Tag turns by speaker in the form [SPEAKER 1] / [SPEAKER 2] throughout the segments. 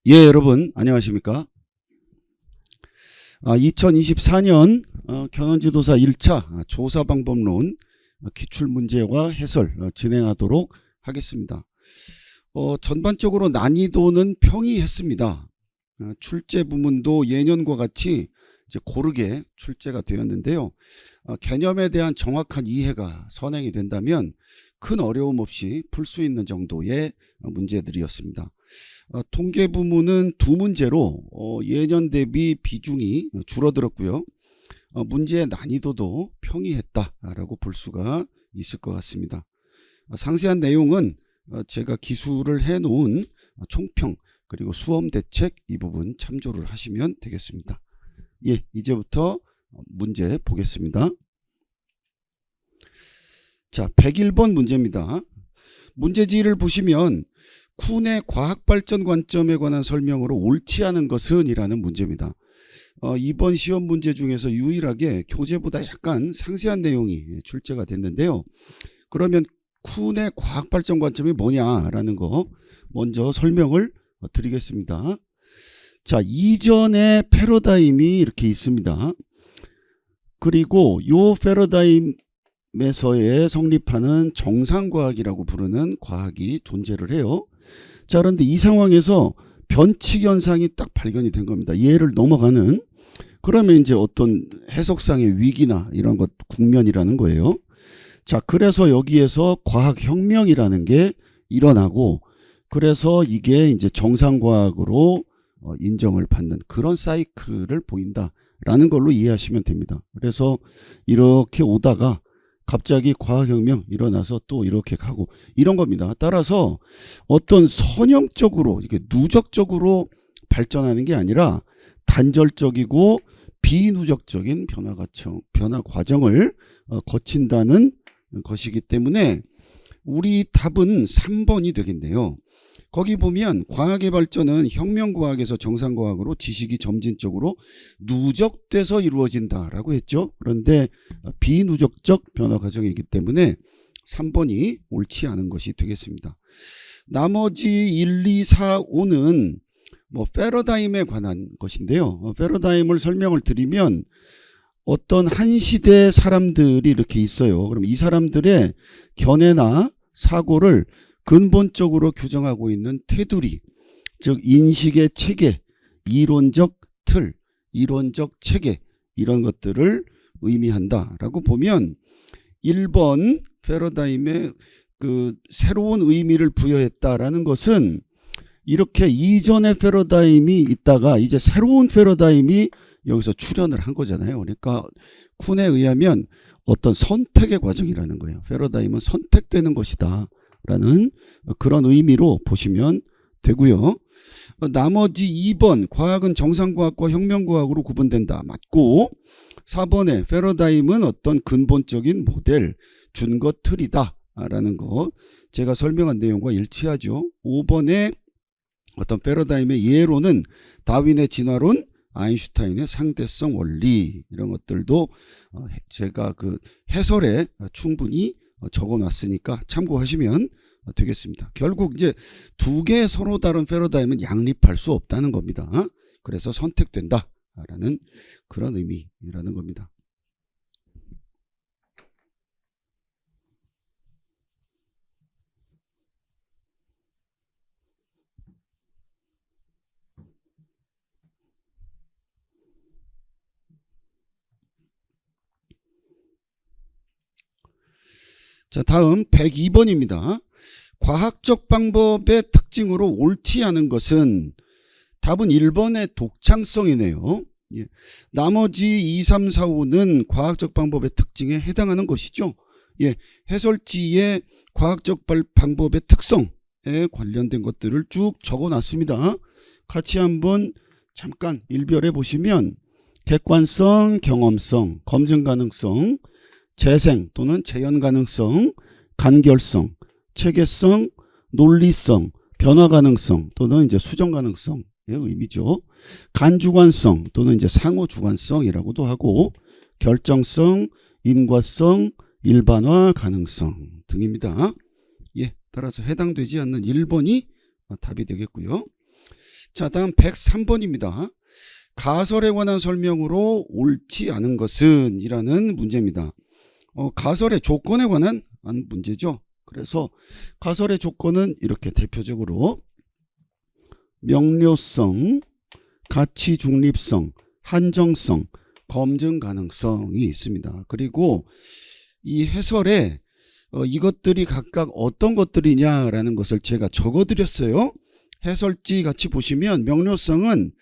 [SPEAKER 1] 예, 여러분 안녕하십니까? 2024년 경연지도사 1차 조사방법론 기출문제와 해설 진행하도록 하겠습니다. 전반적으로 난이도는 평이했습니다. 출제 부문도 예년과 같이 이제 고르게 출제가 되었는데요. 개념에 대한 정확한 이해가 선행이 된다면 큰 어려움 없이 풀 수 있는 정도의 문제들이었습니다. 통계 부문은 두 문제로 예년 대비 비중이 줄어들었고요. 문제의 난이도도 평이했다라고 볼 수가 있을 것 같습니다. 상세한 내용은 제가 기술을 해놓은 총평 그리고 수험 대책 이 부분 참조를 하시면 되겠습니다. 예, 이제부터 문제 보겠습니다. 자, 101번 문제입니다. 문제지를 보시면 쿤의 과학발전 관점에 관한 설명으로 옳지 않은 것은 이라는 문제입니다. 이번 시험 문제 중에서 유일하게 교재보다 약간 상세한 내용이 출제가 됐는데요. 그러면 쿤의 과학발전 관점이 뭐냐라는 거 먼저 설명을 드리겠습니다. 자, 이전의 패러다임이 이렇게 있습니다. 그리고 요 패러다임에서의 성립하는 정상과학이라고 부르는 과학이 존재를 해요. 자, 그런데 이 상황에서 변칙 현상이 딱 발견이 된 겁니다. 얘를 넘어가는. 그러면 이제 어떤 해석상의 위기나 이런 것 국면이라는 거예요. 자, 그래서 여기에서 과학혁명이라는 게 일어나고, 그래서 이게 이제 정상과학으로 인정을 받는 그런 사이클을 보인다라는 걸로 이해하시면 됩니다. 그래서 이렇게 오다가 갑자기 과학혁명 일어나서 또 이렇게 가고 이런 겁니다. 따라서 어떤 선형적으로 이게 누적적으로 발전하는 게 아니라 단절적이고 비누적적인 변화 과정을 거친다는 것이기 때문에 우리 답은 3번이 되겠네요. 거기 보면 과학의 발전은 혁명과학에서 정상과학으로 지식이 점진적으로 누적돼서 이루어진다라고 했죠. 그런데 비누적적 변화 과정이기 때문에 3번이 옳지 않은 것이 되겠습니다. 나머지 1, 2, 4, 5는 패러다임에 관한 것인데요. 패러다임을 설명을 드리면 어떤 한 시대 사람들이 이렇게 있어요. 그럼 이 사람들의 견해나 사고를 근본적으로 규정하고 있는 테두리, 즉 인식의 체계, 이론적 틀, 이론적 체계 이런 것들을 의미한다라고 보면 1번 패러다임에 그 새로운 의미를 부여했다라는 것은 이렇게 이전의 패러다임이 있다가 이제 새로운 패러다임이 여기서 출현을 한 거잖아요. 그러니까 쿤에 의하면 어떤 선택의 과정이라는 거예요. 패러다임은 선택되는 것이다 라는 그런 의미로 보시면 되고요. 나머지 2번 과학은 정상과학과 혁명과학으로 구분된다. 맞고 4번에 패러다임은 어떤 근본적인 모델, 준거 틀이다 라는 거 제가 설명한 내용과 일치하죠. 5번에 어떤 패러다임의 예로는 다윈의 진화론, 아인슈타인의 상대성 원리 이런 것들도 제가 그 해설에 충분히 적어놨으니까 참고하시면 되겠습니다. 결국 이제 두 개 서로 다른 패러다임은 양립할 수 없다는 겁니다. 그래서 선택된다라는 그런 의미라는 겁니다. 자, 다음 102번입니다. 과학적 방법의 특징으로 옳지 않은 것은 답은 1번의 독창성이네요. 예. 나머지 2, 3, 4, 5는 과학적 방법의 특징에 해당하는 것이죠. 예. 해설지의 과학적 방법의 특성에 관련된 것들을 쭉 적어놨습니다. 같이 한번 잠깐 일별해 보시면 객관성, 경험성, 검증 가능성, 재생 또는 재현 가능성, 간결성, 체계성, 논리성, 변화 가능성 또는 이제 수정 가능성의 의미죠. 간주관성 또는 이제 상호 주관성이라고도 하고 결정성, 인과성, 일반화 가능성 등입니다. 예, 따라서 해당되지 않는 1번이 답이 되겠고요. 자, 다음 103번입니다. 가설에 관한 설명으로 옳지 않은 것은 이라는 문제입니다. 가설의 조건에 관한 문제죠. 그래서 가설의 조건은 이렇게 대표적으로 명료성, 가치 중립성, 한정성, 검증 가능성이 있습니다. 그리고 이 해설에 이것들이 각각 어떤 것들이냐라는 것을 제가 적어드렸어요. 해설지 같이 보시면 명료성은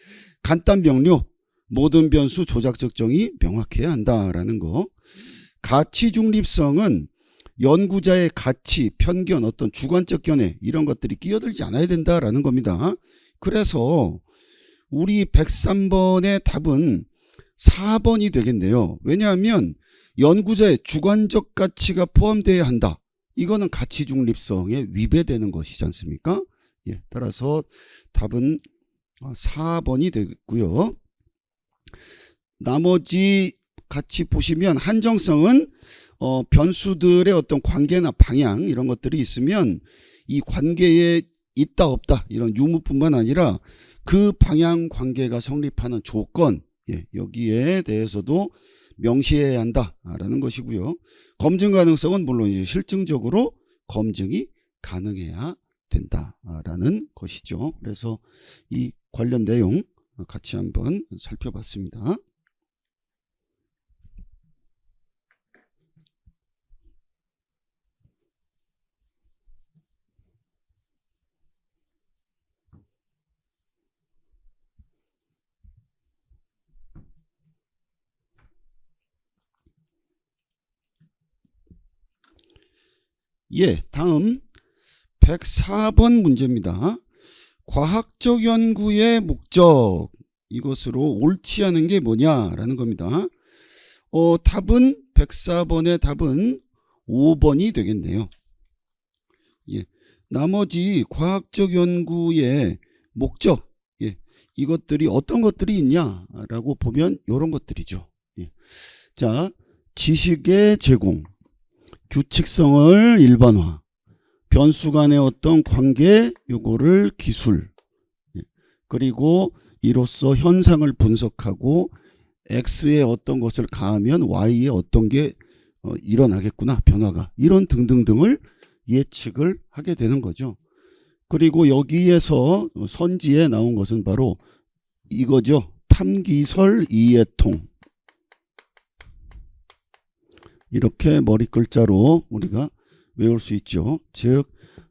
[SPEAKER 1] 간단 명료, 모든 변수 조작 적정이 명확해야 한다라는 거. 가치 중립성은 연구자의 가치, 편견, 어떤 주관적 견해 이런 것들이 끼어들지 않아야 된다라는 겁니다. 그래서 우리 103번의 답은 4번이 되겠네요. 왜냐하면 연구자의 주관적 가치가 포함되어야 한다. 이거는 가치 중립성에 위배되는 것이지 않습니까? 예, 따라서 답은 4번이 되겠고요. 나머지 같이 보시면 한정성은 변수들의 어떤 관계나 방향 이런 것들이 있으면 이 관계에 있다 없다 이런 유무뿐만 아니라 그 방향 관계가 성립하는 조건, 예, 여기에 대해서도 명시해야 한다라는 것이고요. 검증 가능성은 물론 이제 실증적으로 검증이 가능해야 된다라는 것이죠. 그래서 이 관련 내용 같이 한번 살펴봤습니다. 예, 다음 104번 문제입니다. 과학적 연구의 목적, 이것으로 옳지 않은 게 뭐냐라는 겁니다. 답은 104번의 답은 5번이 되겠네요. 예, 나머지 과학적 연구의 목적, 예, 이것들이 어떤 것들이 있냐라고 보면 이런 것들이죠. 예. 자, 지식의 제공, 규칙성을 일반화, 변수 간의 어떤 관계, 요거를 기술, 그리고 이로써 현상을 분석하고 X에 어떤 것을 가하면 Y에 어떤 게 일어나겠구나, 변화가, 이런 등등등을 예측을 하게 되는 거죠. 그리고 여기에서 선지에 나온 것은 바로 이거죠. 탐기설 이해통. 이렇게 머리 글자로 우리가 외울 수 있죠. 즉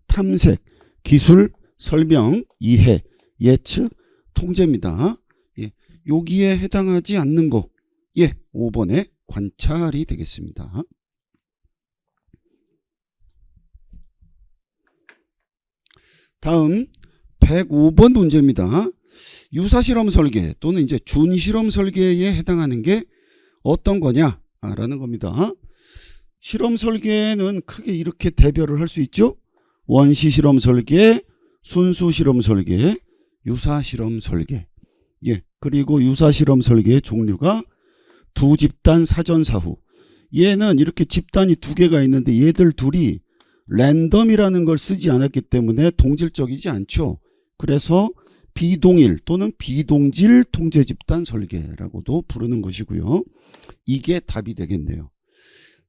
[SPEAKER 1] 탐색, 기술, 설명, 이해, 예측, 통제입니다. 예, 여기에 해당하지 않는 거, 예, 5번의 관찰이 되겠습니다. 다음 105번 문제입니다. 유사실험 설계 또는 이제 준실험 설계에 해당하는 게 어떤 거냐라는 겁니다. 실험 설계는 크게 이렇게 대별을 할 수 있죠. 원시 실험 설계, 순수 실험 설계, 유사 실험 설계. 예, 그리고 유사 실험 설계의 종류가 두 집단 사전 사후. 얘는 이렇게 집단이 두 개가 있는데 얘들 둘이 랜덤이라는 걸 쓰지 않았기 때문에 동질적이지 않죠. 그래서 비동일 또는 비동질 통제 집단 설계라고도 부르는 것이고요. 이게 답이 되겠네요.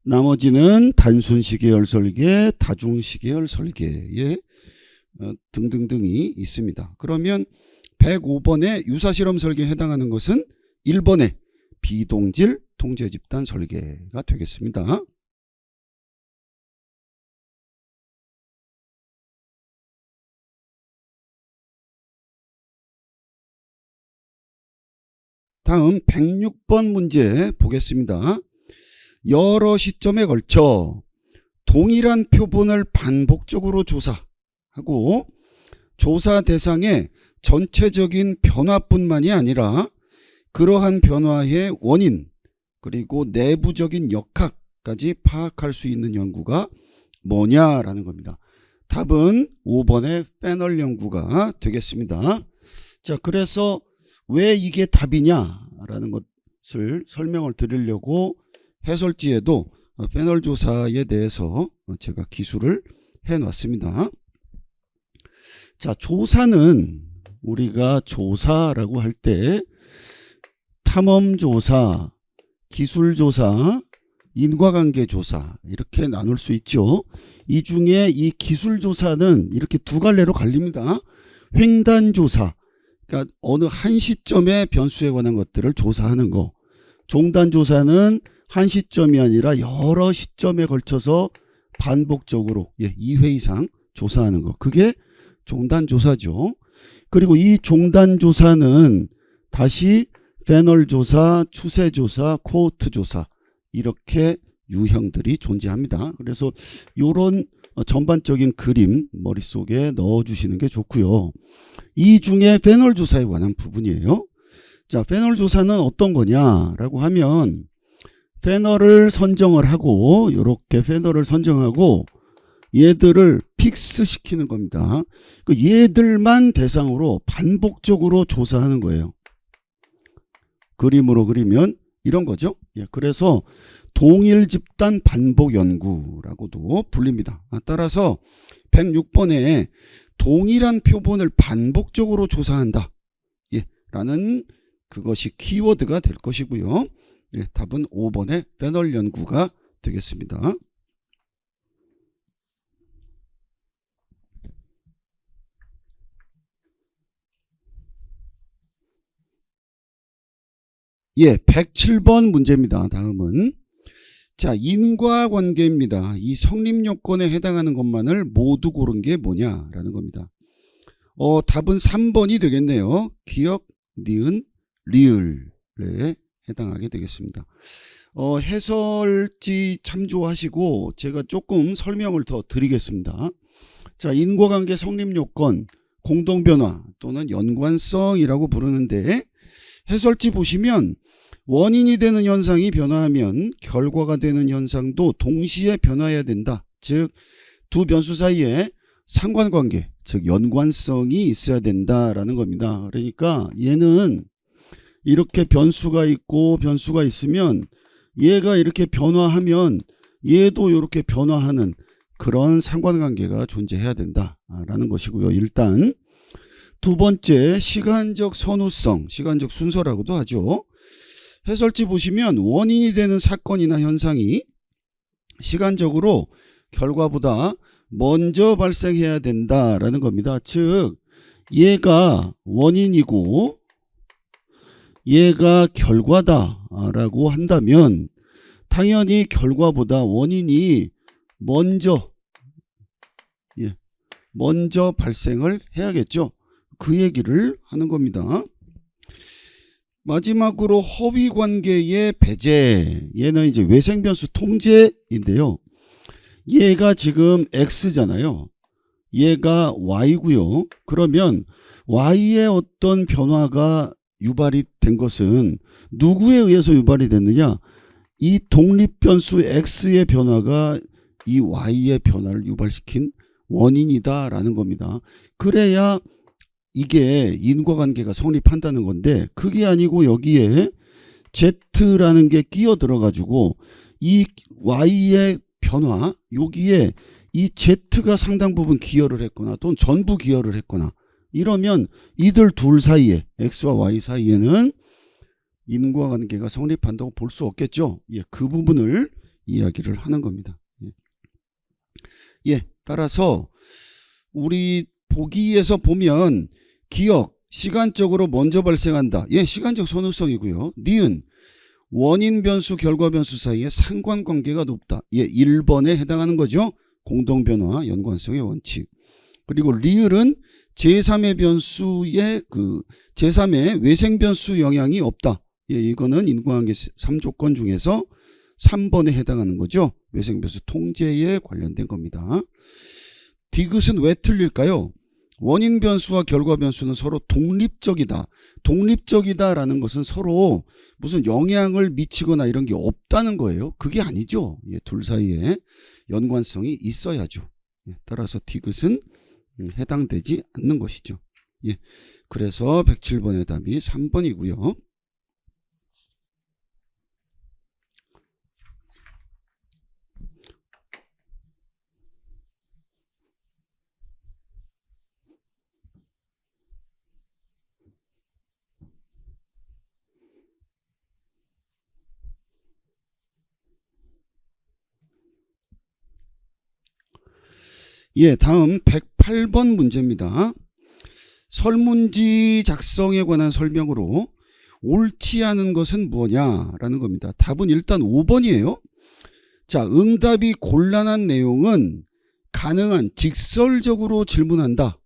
[SPEAKER 1] 나머지는 단순시 계열 설계, 다중시 계열 설계에 등등등이 있습니다. 그러면 105번의 유사실험 설계에 해당하는 것은 1번의 비동질 통제 집단 설계가 되겠습니다. 다음 106번 문제 보겠습니다. 여러 시점에 걸쳐 동일한 표본을 반복적으로 조사하고 조사 대상의 전체적인 변화뿐만이 아니라 그러한 변화의 원인 그리고 내부적인 역학까지 파악할 수 있는 연구가 뭐냐라는 겁니다. 답은 5번의 패널 연구가 되겠습니다. 자, 그래서 왜 이게 답이냐라는 것을 설명을 드리려고 해설지에도 패널 조사에 대해서 제가 기술을 해놨습니다. 자, 조사는 우리가 조사라고 할 때 탐험조사, 기술조사, 인과관계조사 이렇게 나눌 수 있죠. 이 중에 이 기술조사는 이렇게 두 갈래로 갈립니다. 횡단조사, 그러니까 어느 한 시점에 변수에 관한 것들을 조사하는 거. 종단조사는 한 시점이 아니라 여러 시점에 걸쳐서 반복적으로 2회 이상 조사하는 거. 그게 종단조사죠. 그리고 이 종단조사는 다시 패널조사, 추세조사, 코호트조사 이렇게 유형들이 존재합니다. 그래서 이런 전반적인 그림 머릿속에 넣어주시는 게 좋고요. 이 중에 패널조사에 관한 부분이에요. 자, 패널조사는 어떤 거냐라고 하면 패널을 선정을 하고 이렇게 패널을 선정하고 얘들을 픽스 시키는 겁니다. 얘들만 대상으로 반복적으로 조사하는 거예요. 그림으로 그리면 이런 거죠. 그래서 동일 집단 반복 연구라고도 불립니다. 따라서 106번에 동일한 표본을 반복적으로 조사한다 라는 그것이 키워드가 될 것이고요. 답은 5번의 패널 연구가 되겠습니다. 예, 107번 문제입니다. 다음은 자, 인과관계입니다. 이 성립요건에 해당하는 것만을 모두 고른 게 뭐냐라는 겁니다. 답은 3번이 되겠네요. 기억, 니은, 리을에 해당하게 되겠습니다. 해설지 참조하시고 제가 조금 설명을 더 드리겠습니다. 자, 인과관계 성립요건, 공동변화 또는 연관성이라고 부르는데 해설지 보시면 원인이 되는 현상이 변화하면 결과가 되는 현상도 동시에 변화해야 된다. 즉, 두 변수 사이에 상관관계, 즉 연관성이 있어야 된다라는 겁니다. 그러니까 얘는 이렇게 변수가 있고 변수가 있으면 얘가 이렇게 변화하면 얘도 이렇게 변화하는 그런 상관관계가 존재해야 된다라는 것이고요. 일단 두 번째, 시간적 선우성, 시간적 순서라고도 하죠. 해설지 보시면 원인이 되는 사건이나 현상이 시간적으로 결과보다 먼저 발생해야 된다라는 겁니다. 즉, 얘가 원인이고 얘가 결과다라고 한다면 당연히 결과보다 원인이 먼저 발생을 해야겠죠. 그 얘기를 하는 겁니다. 마지막으로 허위관계의 배제, 얘는 이제 외생변수 통제인데요. 얘가 지금 X잖아요. 얘가 Y고요. 그러면 Y의 어떤 변화가 유발이 된 것은 누구에 의해서 유발이 됐느냐? 이 독립변수 X의 변화가 이 Y의 변화를 유발시킨 원인이다라는 겁니다. 그래야 이게 인과관계가 성립한다는 건데 그게 아니고 여기에 Z라는 게 끼어 들어가지고 이 Y의 변화 여기에 이 Z가 상당 부분 기여를 했거나 또는 전부 기여를 했거나 이러면 이들 둘 사이에 X와 Y 사이에는 인과관계가 성립한다고 볼 수 없겠죠. 그 부분을 이야기를 하는 겁니다. 따라서 우리 보기에서 보면 기억, 시간적으로 먼저 발생한다. 시간적 선우성이고요. 니은, 원인 변수, 결과 변수 사이에 상관관계가 높다. 1번에 해당하는 거죠. 공동변화, 연관성의 원칙. 그리고 리을은 제3의 변수의 제3의 외생변수 영향이 없다. 이거는 인과관계 3조건 중에서 3번에 해당하는 거죠. 외생변수 통제에 관련된 겁니다. 디귿은 왜 틀릴까요? 원인 변수와 결과 변수는 서로 독립적이다. 독립적이다라는 것은 서로 무슨 영향을 미치거나 이런 게 없다는 거예요. 그게 아니죠. 둘 사이에 연관성이 있어야죠. 따라서 디귿은 해당되지 않는 것이죠. 그래서 107번의 답이 3번이고요. 예, 다음 108번 문제입니다. 설문지 작성에 관한 설명으로 옳지 않은 것은 무엇냐라는 겁니다. 답은 일단 5번이에요. 자, 응답이 곤란한 내용은 가능한 직설적으로 질문한다.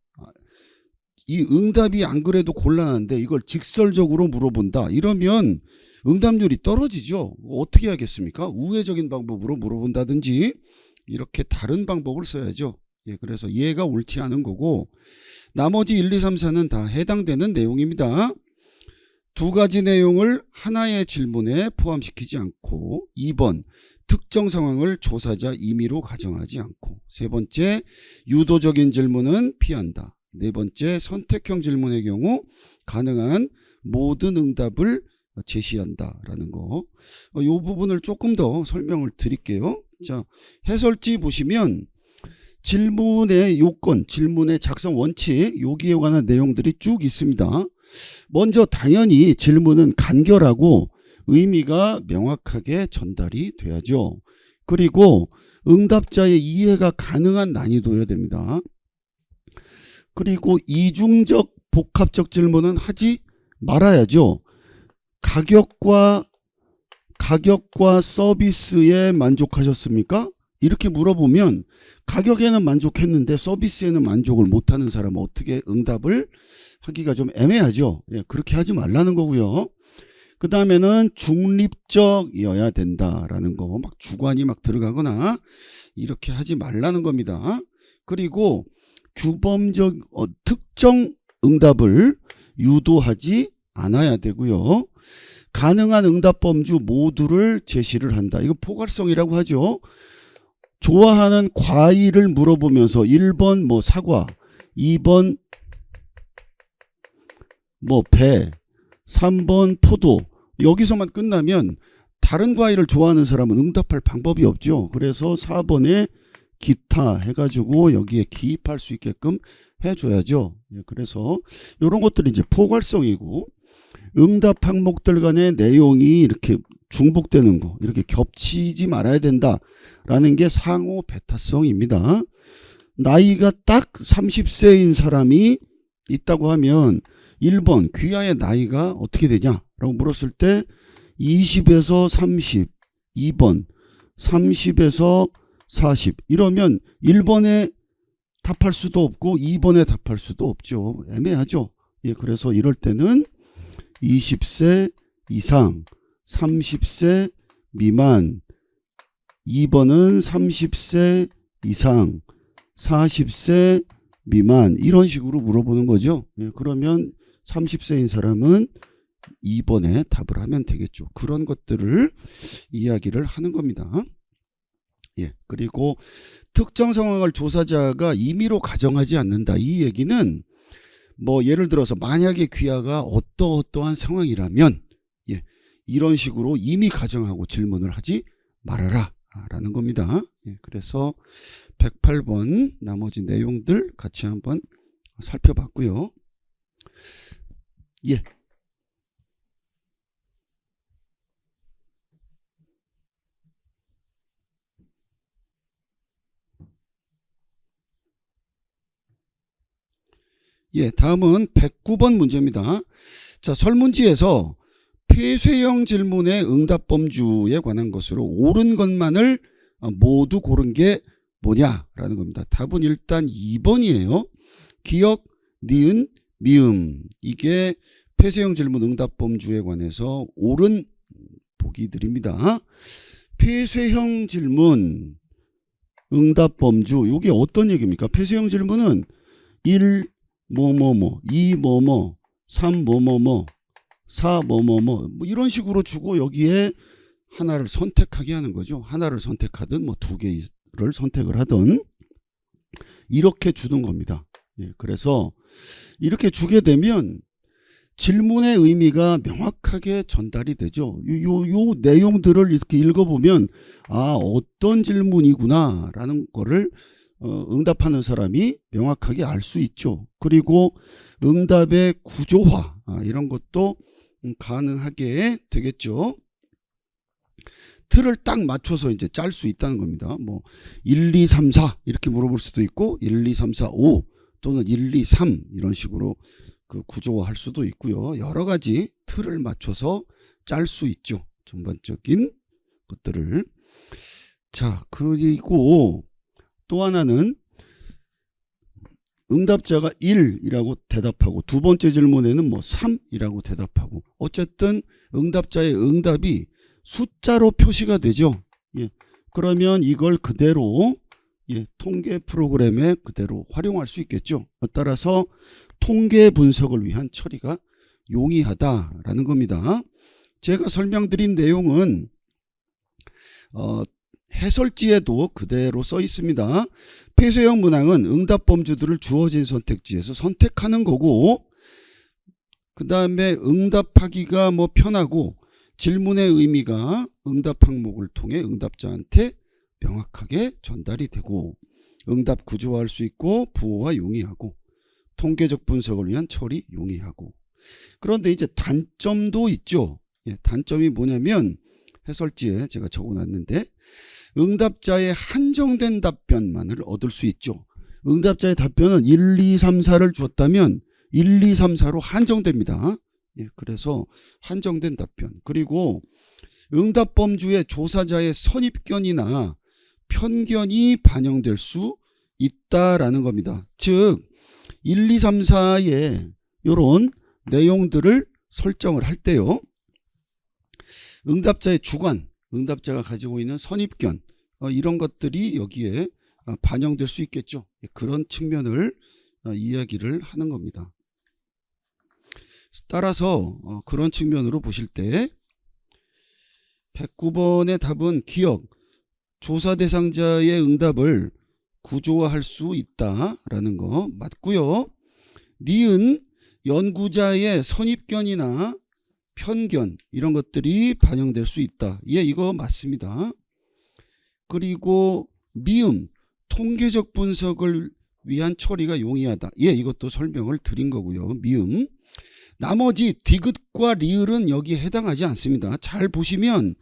[SPEAKER 1] 이 응답이 안 그래도 곤란한데 이걸 직설적으로 물어본다. 이러면 응답률이 떨어지죠. 어떻게 하겠습니까? 우회적인 방법으로 물어본다든지 이렇게 다른 방법을 써야죠. 예, 그래서 얘가 옳지 않은 거고 나머지 1, 2, 3, 4는 다 해당되는 내용입니다. 두 가지 내용을 하나의 질문에 포함시키지 않고 2번 특정 상황을 조사자 임의로 가정하지 않고 세 번째 유도적인 질문은 피한다. 네 번째 선택형 질문의 경우 가능한 모든 응답을 제시한다라는 거. 이 부분을 조금 더 설명을 드릴게요. 자, 해설지 보시면 질문의 요건, 질문의 작성 원칙 여기에 관한 내용들이 쭉 있습니다. 먼저 당연히 질문은 간결하고 의미가 명확하게 전달이 돼야죠. 그리고 응답자의 이해가 가능한 난이도여야 됩니다. 그리고 이중적 복합적 질문은 하지 말아야죠. 가격과 서비스에 만족하셨습니까? 이렇게 물어보면 가격에는 만족했는데 서비스에는 만족을 못하는 사람은 어떻게 응답을 하기가 좀 애매하죠. 예, 그렇게 하지 말라는 거고요. 그 다음에는 중립적이어야 된다라는 거, 막 주관이 막 들어가거나 이렇게 하지 말라는 겁니다. 그리고 규범적 특정 응답을 유도하지 않아야 되고요. 가능한 응답 범주 모두를 제시를 한다. 이거 포괄성이라고 하죠. 좋아하는 과일을 물어보면서 1번 뭐 사과, 2번 뭐 배, 3번 포도 여기서만 끝나면 다른 과일을 좋아하는 사람은 응답할 방법이 없죠. 그래서 4번에 기타 해가지고 여기에 기입할 수 있게끔 해줘야죠. 그래서 이런 것들이 이제 포괄성이고 응답 항목들 간의 내용이 이렇게 중복되는 거 이렇게 겹치지 말아야 된다라는 게 상호 배타성입니다. 나이가 딱 30세인 사람이 있다고 하면 1번 귀하의 나이가 어떻게 되냐라고 물었을 때 20에서 30, 2번 30에서 40 이러면 1번에 답할 수도 없고 2번에 답할 수도 없죠. 애매하죠. 예, 그래서 이럴 때는 20세 이상 30세 미만 2번은 30세 이상 40세 미만 이런 식으로 물어보는 거죠. 예, 그러면 30세인 사람은 2번에 답을 하면 되겠죠. 그런 것들을 이야기를 하는 겁니다. 예, 그리고 특정 상황을 조사자가 임의로 가정하지 않는다. 이 얘기는 뭐 예를 들어서 만약에 귀하가 어떠한 상황이라면 예, 이런 식으로 임의 가정하고 질문을 하지 말아라 라는 겁니다. 예, 그래서 108번 나머지 내용들 같이 한번 살펴봤고요. 예. 예, 다음은 109번 문제입니다. 자, 설문지에서 폐쇄형 질문의 응답 범주에 관한 것으로 옳은 것만을 모두 고른 게 뭐냐라는 겁니다. 답은 일단 2번이에요. 기역, 니은, 미음 이게 폐쇄형 질문 응답 범주에 관해서 옳은 보기들입니다. 폐쇄형 질문 응답 범주 이게 어떤 얘기입니까? 폐쇄형 질문은 1 뭐뭐뭐 2 뭐뭐 3 뭐뭐뭐 4 뭐뭐뭐 뭐 이런 식으로 주고 여기에 하나를 선택하게 하는 거죠. 하나를 선택하든 뭐 두 개를 선택을 하든 이렇게 주는 겁니다. 예, 그래서 이렇게 주게 되면 질문의 의미가 명확하게 전달이 되죠. 요 내용들을 이렇게 읽어보면 아 어떤 질문이구나 라는 거를 응답하는 사람이 명확하게 알 수 있죠. 그리고 응답의 구조화 이런 것도 가능하게 되겠죠. 틀을 딱 맞춰서 이제 짤 수 있다는 겁니다. 뭐 1, 2, 3, 4 이렇게 물어볼 수도 있고 1, 2, 3, 4, 5 또는 1, 2, 3 이런 식으로 그 구조화할 수도 있고요. 여러 가지 틀을 맞춰서 짤 수 있죠. 전반적인 것들을. 자, 그리고 또 하나는 응답자가 1이라고 대답하고 두 번째 질문에는 뭐 3이라고 대답하고 어쨌든 응답자의 응답이 숫자로 표시가 되죠. 예. 그러면 이걸 그대로 통계 프로그램에 그대로 활용할 수 있겠죠. 따라서 통계 분석을 위한 처리가 용이하다라는 겁니다. 제가 설명드린 내용은 해설지에도 그대로 써 있습니다. 폐쇄형 문항은 응답 범주들을 주어진 선택지에서 선택하는 거고, 그 다음에 응답하기가 뭐 편하고 질문의 의미가 응답 항목을 통해 응답자한테 명확하게 전달이 되고, 응답 구조화할 수 있고 부호화 용이하고 통계적 분석을 위한 처리 용이하고. 그런데 이제 단점도 있죠. 단점이 뭐냐면 해설지에 제가 적어놨는데 응답자의 한정된 답변만을 얻을 수 있죠. 응답자의 답변은 1, 2, 3, 4를 주었다면 1, 2, 3, 4로 한정됩니다. 그래서 한정된 답변. 그리고 응답 범주의 조사자의 선입견이나 편견이 반영될 수 있다라는 겁니다. 즉 1, 2, 3, 4의 이런 내용들을 설정을 할 때요. 응답자의 주관, 응답자가 가지고 있는 선입견 이런 것들이 여기에 반영될 수 있겠죠. 그런 측면을 이야기를 하는 겁니다. 따라서 그런 측면으로 보실 때 109번의 답은 기억, 조사 대상자의 응답을 구조화할 수 있다라는 거 맞고요. 니은 연구자의 선입견이나 편견 이런 것들이 반영될 수 있다. 이거 맞습니다. 그리고 미음 통계적 분석을 위한 처리가 용이하다. 이것도 설명을 드린 거고요. 미음. 나머지 디귿과 리을은 여기에 해당하지 않습니다. 잘 보시면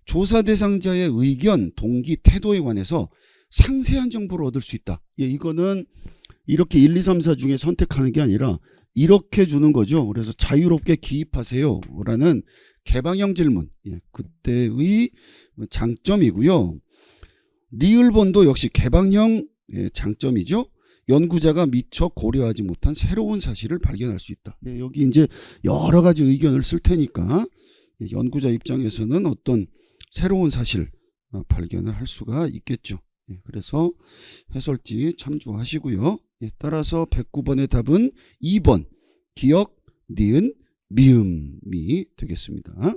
[SPEAKER 1] 조사 대상자의 의견, 동기, 태도에 관해서 상세한 정보를 얻을 수 있다. 이거는 이렇게 1, 2, 3, 4 중에 선택하는 게 아니라 이렇게 주는 거죠. 그래서 자유롭게 기입하세요 라는 개방형 질문. 그때의 장점이고요. 리을본도 역시 개방형 장점이죠. 연구자가 미처 고려하지 못한 새로운 사실을 발견할 수 있다. 여기 이제 여러 가지 의견을 쓸 테니까 연구자 입장에서는 어떤 새로운 사실 발견을 할 수가 있겠죠. 그래서 해설지 참조하시고요. 따라서 109번의 답은 2번 기억, 니은, 미음이 되겠습니다.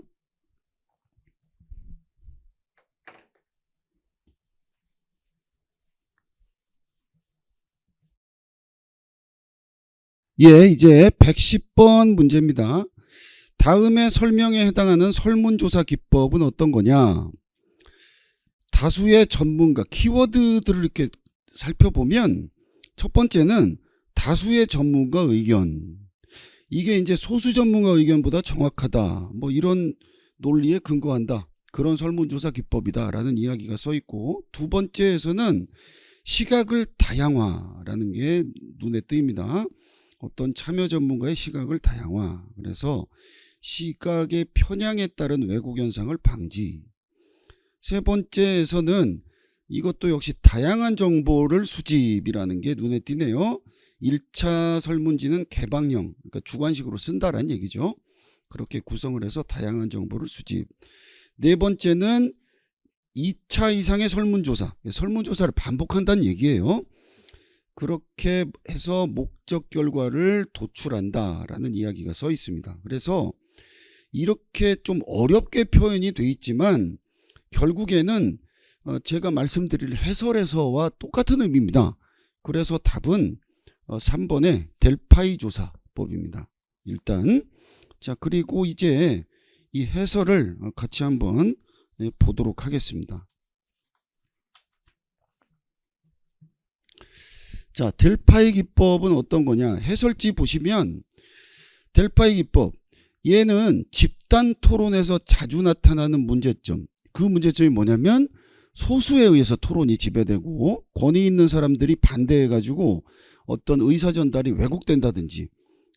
[SPEAKER 1] 이제 110번 문제입니다. 다음의 설명에 해당하는 설문조사 기법은 어떤 거냐? 다수의 전문가, 키워드들을 이렇게 살펴보면 첫 번째는 다수의 전문가 의견. 이게 이제 소수 전문가 의견보다 정확하다. 뭐 이런 논리에 근거한다. 그런 설문조사 기법이다라는 이야기가 써 있고, 두 번째에서는 시각을 다양화라는 게 눈에 띄입니다. 어떤 참여 전문가의 시각을 다양화. 그래서 시각의 편향에 따른 왜곡 현상을 방지. 세 번째에서는 이것도 역시 다양한 정보를 수집이라는 게 눈에 띄네요. 1차 설문지는 개방형, 그러니까 주관식으로 쓴다라는 얘기죠. 그렇게 구성을 해서 다양한 정보를 수집. 네 번째는 2차 이상의 설문조사, 설문조사를 반복한다는 얘기예요. 그렇게 해서 목적 결과를 도출한다라는 이야기가 써 있습니다. 그래서 이렇게 좀 어렵게 표현이 돼 있지만 결국에는 제가 말씀드릴 해설에서와 똑같은 의미입니다. 그래서 답은 3번의 델파이 조사법입니다. 일단 자, 그리고 이제 이 해설을 같이 한번 보도록 하겠습니다. 자, 델파이 기법은 어떤 거냐? 해설지 보시면 델파이 기법, 얘는 집단 토론에서 자주 나타나는 문제점, 그 문제점이 뭐냐면 소수에 의해서 토론이 지배되고 권위 있는 사람들이 반대해가지고 어떤 의사 전달이 왜곡된다든지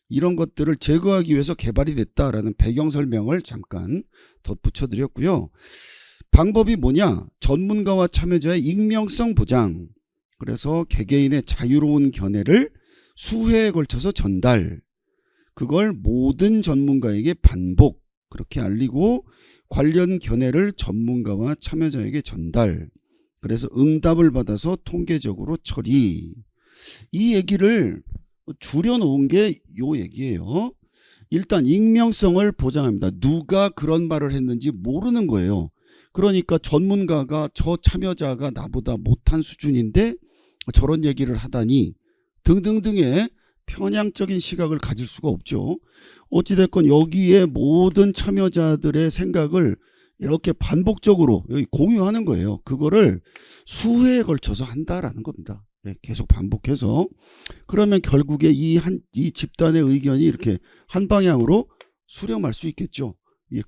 [SPEAKER 1] 이런 것들을 제거하기 위해서 개발이 됐다라는 배경 설명을 잠깐 덧붙여 드렸고요. 방법이 뭐냐? 전문가와 참여자의 익명성 보장. 그래서 개개인의 자유로운 견해를 수회에 걸쳐서 전달. 그걸 모든 전문가에게 반복. 그렇게 알리고 관련 견해를 전문가와 참여자에게 전달. 그래서 응답을 받아서 통계적으로 처리. 이 얘기를 줄여놓은 게 요 얘기예요. 일단 익명성을 보장합니다. 누가 그런 말을 했는지 모르는 거예요. 그러니까 전문가가 저 참여자가 나보다 못한 수준인데 저런 얘기를 하다니 등등등의 편향적인 시각을 가질 수가 없죠. 어찌됐건 여기에 모든 참여자들의 생각을 이렇게 반복적으로 공유하는 거예요. 그거를 수회에 걸쳐서 한다라는 겁니다. 계속 반복해서. 그러면 결국에 이 집단의 의견이 이렇게 한 방향으로 수렴할 수 있겠죠.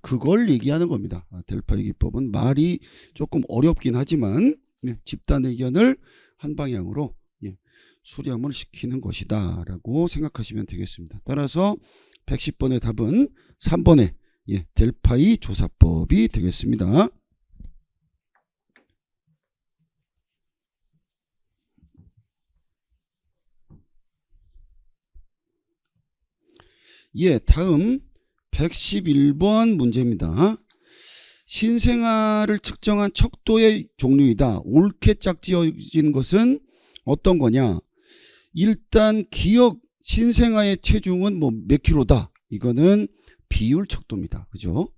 [SPEAKER 1] 그걸 얘기하는 겁니다. 델파이 기법은 말이 조금 어렵긴 하지만 집단 의견을 한 방향으로 수렴을 시키는 것이다 라고 생각하시면 되겠습니다. 따라서 110번의 답은 3번의 델파이 조사법이 되겠습니다. 다음 111번 문제입니다. 신생아를 측정한 척도의 종류이다. 옳게 짝지어진 것은 어떤 거냐? 일단 기억 신생아의 체중은 뭐 몇 킬로다. 이거는 비율 척도입니다. 그죠?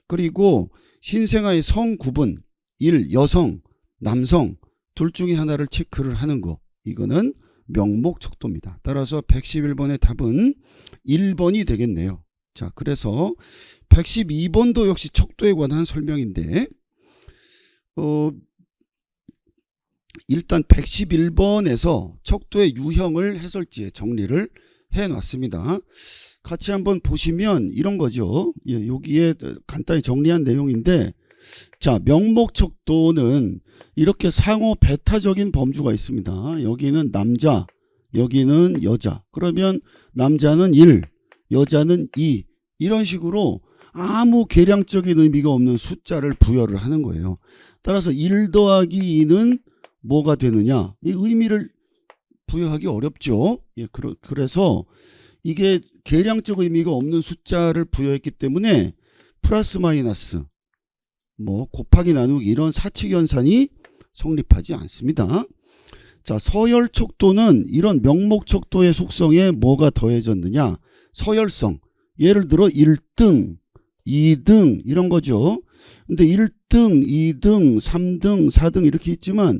[SPEAKER 1] 그리고 신생아의 성 구분 1. 여성, 남성 둘 중에 하나를 체크를 하는 거. 이거는 명목 척도입니다. 따라서 111번의 답은 1번이 되겠네요. 자, 그래서 112번도 역시 척도에 관한 설명인데 일단 111번에서 척도의 유형을 해설지에 정리를 해놨습니다. 같이 한번 보시면 이런 거죠. 여기에 간단히 정리한 내용인데, 자, 명목 척도는 이렇게 상호 배타적인 범주가 있습니다. 여기는 남자, 여기는 여자. 그러면 남자는 1, 여자는 2. 이런 식으로 아무 계량적인 의미가 없는 숫자를 부여를 하는 거예요. 따라서 1 더하기 2는 뭐가 되느냐? 이 의미를 부여하기 어렵죠. 그래서 이게 계량적 의미가 없는 숫자를 부여했기 때문에 플러스 마이너스 뭐 곱하기 나누기 이런 사칙 연산이 성립하지 않습니다. 자, 서열 척도는 이런 명목 척도의 속성에 뭐가 더해졌느냐? 서열성. 예를 들어 1등, 2등 이런 거죠. 근데 1등, 2등, 3등, 4등 이렇게 있지만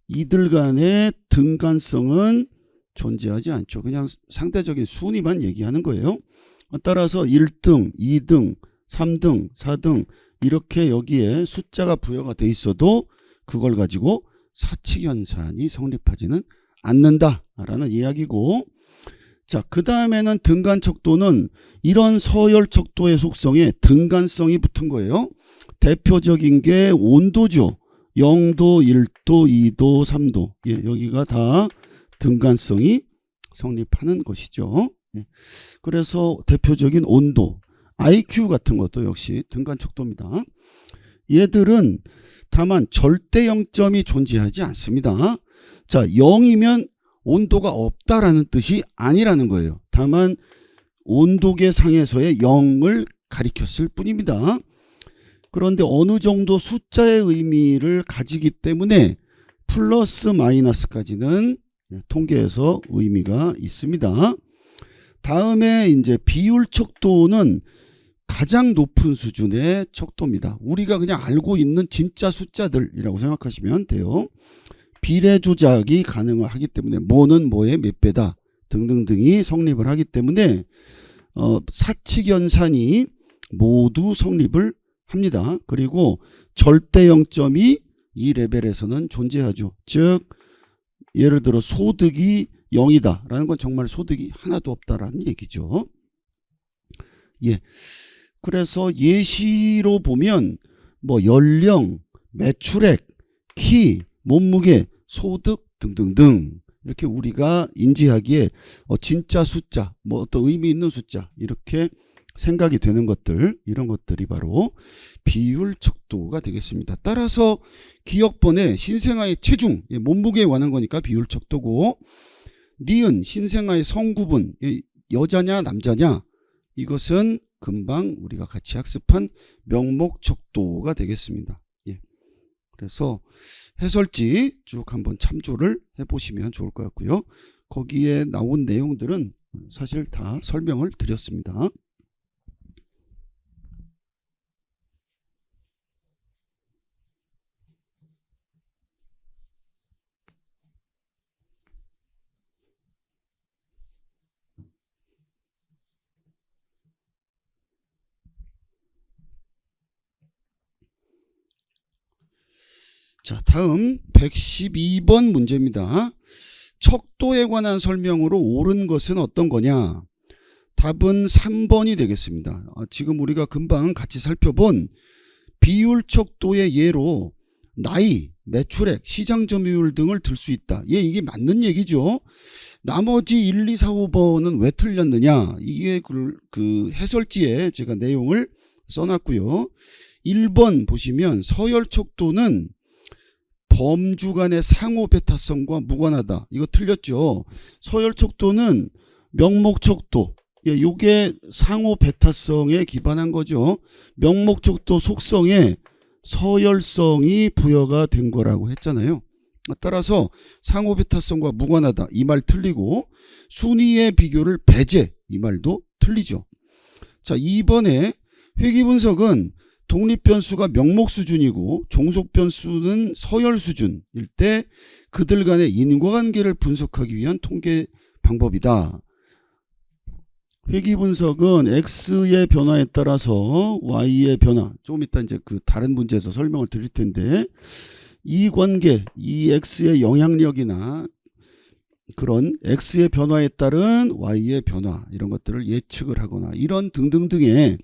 [SPEAKER 1] 이들 간의 등간성은 존재하지 않죠. 그냥 상대적인 순위만 얘기하는 거예요. 따라서 1등, 2등, 3등, 4등 이렇게 여기에 숫자가 부여가 돼 있어도 그걸 가지고 사칙연산이 성립하지는 않는다라는 이야기고, 자, 그 다음에는 등간척도는 이런 서열척도의 속성에 등간성이 붙은 거예요. 대표적인 게 온도죠. 0도, 1도, 2도, 3도. 여기가 다 등간성이 성립하는 것이죠. 그래서 대표적인 온도, IQ 같은 것도 역시 등간척도입니다. 얘들은 다만 절대 0점이 존재하지 않습니다. 자, 0이면 온도가 없다라는 뜻이 아니라는 거예요. 다만 온도계 상에서의 0을 가리켰을 뿐입니다. 그런데 어느 정도 숫자의 의미를 가지기 때문에 플러스 마이너스까지는 통계에서 의미가 있습니다. 다음에 이제 비율 척도는 가장 높은 수준의 척도입니다. 우리가 그냥 알고 있는 진짜 숫자들이라고 생각하시면 돼요. 비례 조작이 가능하기 때문에 뭐는 뭐의 몇 배다 등등등이 성립을 하기 때문에 사칙 연산이 모두 성립을 합니다. 그리고 절대 0점이 이 레벨에서는 존재하죠. 즉 예를 들어 소득이 0이다 라는 건 정말 소득이 하나도 없다라는 얘기죠. 그래서 예시로 보면 뭐 연령, 매출액, 키, 몸무게, 소득 등등등 이렇게 우리가 인지하기에 진짜 숫자, 뭐 어떤 의미 있는 숫자 이렇게 생각이 되는 것들, 이런 것들이 바로 비율 척도가 되겠습니다. 따라서 기억번에 신생아의 체중, 몸무게에 관한 거니까 비율 척도고, 니은 신생아의 성구분, 여자냐 남자냐, 이것은 금방 우리가 같이 학습한 명목 척도가 되겠습니다. 예. 그래서 해설지 쭉 한번 참조를 해보시면 좋을 것 같고요. 거기에 나온 내용들은 사실 다 설명을 드렸습니다. 자, 다음 112번 문제입니다. 척도에 관한 설명으로 옳은 것은 어떤 거냐? 답은 3번이 되겠습니다. 지금 우리가 금방 같이 살펴본 비율 척도의 예로 나이, 매출액, 시장 점유율 등을 들 수 있다. 이게 맞는 얘기죠. 나머지 1, 2, 4, 5번은 왜 틀렸느냐? 이게 그 해설지에 제가 내용을 써놨고요. 1번 보시면 서열 척도는 범주 간의 상호 배타성과 무관하다. 이거 틀렸죠. 서열 척도는 명목 척도. 요게 상호 배타성에 기반한 거죠. 명목 척도 속성에 서열성이 부여가 된 거라고 했잖아요. 따라서 상호 배타성과 무관하다. 이 말 틀리고, 순위의 비교를 배제. 이 말도 틀리죠. 자, 2번에 회귀 분석은 독립변수가 명목 수준이고 종속변수는 서열 수준일 때 그들 간의 인과관계를 분석하기 위한 통계 방법이다. 회귀 분석은 X의 변화에 따라서 Y의 변화, 조금 이따 이제 그 다른 문제에서 설명을 드릴 텐데, 이 관계, 이 X의 영향력이나 그런 X의 변화에 따른 Y의 변화, 이런 것들을 예측을 하거나 이런 등등등의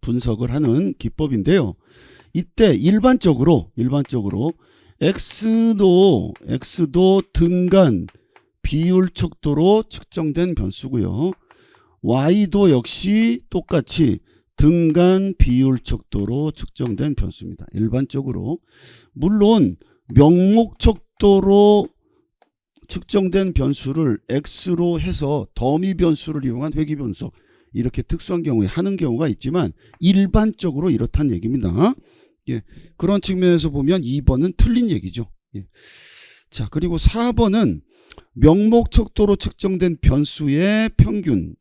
[SPEAKER 1] 분석을 하는 기법인데요. 이때 일반적으로 X도 등간 비율 척도로 측정된 변수고요. Y도 역시 똑같이 등간 비율 척도로 측정된 변수입니다. 일반적으로. 물론 명목 척도로 측정된 변수를 X로 해서 더미 변수를 이용한 회귀 분석, 이렇게 특수한 경우에 하는 경우가 있지만 일반적으로 이렇다는 얘기입니다. 예, 그런 측면에서 보면 2번은 틀린 얘기죠. 예. 자, 그리고 4번은 명목 척도로 측정된 변수의 평균,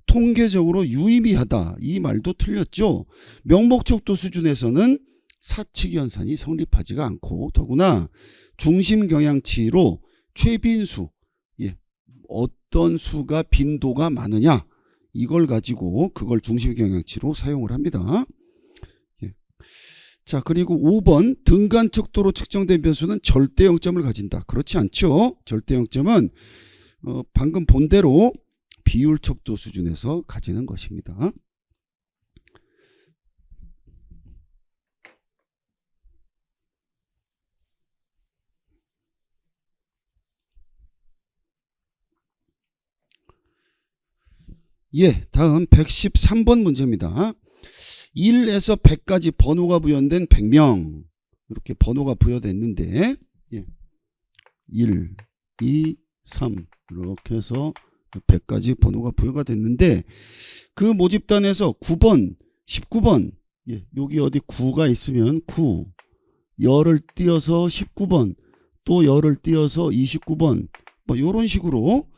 [SPEAKER 1] 통계적으로 유의미하다. 이 말도 틀렸죠. 명목 척도 수준에서는 사칙 연산이 성립하지가 않고, 더구나 중심 경향치로 최빈수, 어떤 수가 빈도가 많으냐, 이걸 가지고 그걸 중심 경향치로 사용을 합니다. 자, 그리고 5번 등간 척도로 측정된 변수는 절대 0점을 가진다. 그렇지 않죠. 절대 0점은 방금 본 대로 비율 척도 수준에서 가지는 것입니다. 다음 113번 문제입니다. 1에서 100까지 번호가 부여된 100명, 이렇게 번호가 부여됐는데 1, 2, 3 이렇게 해서 100까지 번호가 부여가 됐는데, 그 모집단에서 9번, 19번, 여기 어디 9가 있으면 9, 열을 띄어서 19번, 또 열을 띄어서 29번, 뭐 이런 식으로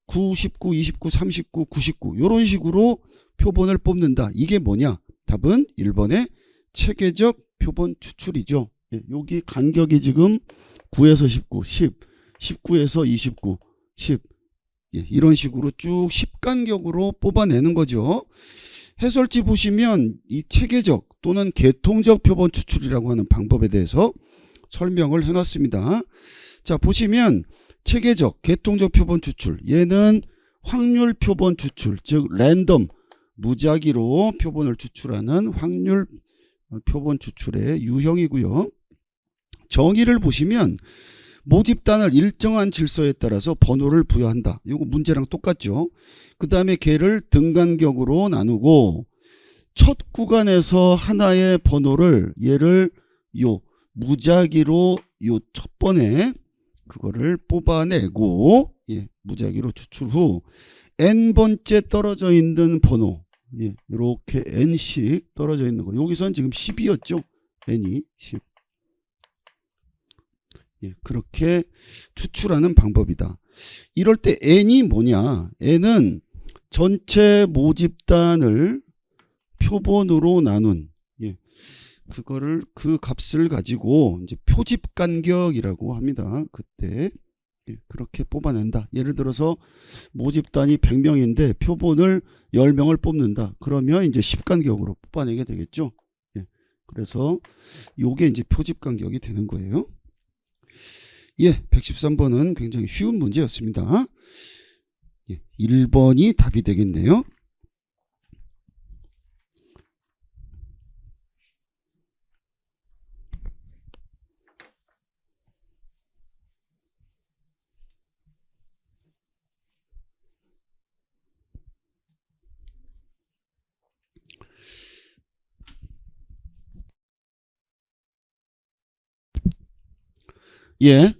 [SPEAKER 1] 9, 19, 29, 39, 99 이런 식으로 표본을 뽑는다. 이게 뭐냐? 답은 1번의 체계적 표본 추출이죠. 여기 간격이 지금 9에서 19, 10, 19에서 29, 10 이런 식으로 쭉 10간격으로 뽑아내는 거죠. 해설지 보시면 이 체계적 또는 계통적 표본 추출이라고 하는 방법에 대해서 설명을 해놨습니다. 자, 보시면 체계적, 계통적 표본 추출, 얘는 확률 표본 추출, 즉 랜덤, 무작위로 표본을 추출하는 확률 표본 추출의 유형이고요. 정의를 보시면 모집단을 일정한 질서에 따라서 번호를 부여한다. 이거 문제랑 똑같죠. 그 다음에 걔를 등간격으로 나누고 첫 구간에서 하나의 번호를 얘를 요 무작위로 요 첫 번에 그거를 뽑아내고 무작위로 추출 후 n번째 떨어져 있는 번호 이렇게 n씩 떨어져 있는 거. 여기선 지금 10이었죠. n이 10. 그렇게 추출하는 방법이다. 이럴 때 n이 뭐냐? n은 전체 모집단을 표본으로 나눈 그거를 그 값을 가지고 이제 표집 간격이라고 합니다. 그때 그렇게 뽑아낸다. 예를 들어서 모집단이 100명인데 표본을 10명을 뽑는다. 그러면 이제 10간격으로 뽑아내게 되겠죠. 그래서 요게 이제 표집 간격이 되는 거예요. 113번은 굉장히 쉬운 문제였습니다. 1번이 답이 되겠네요.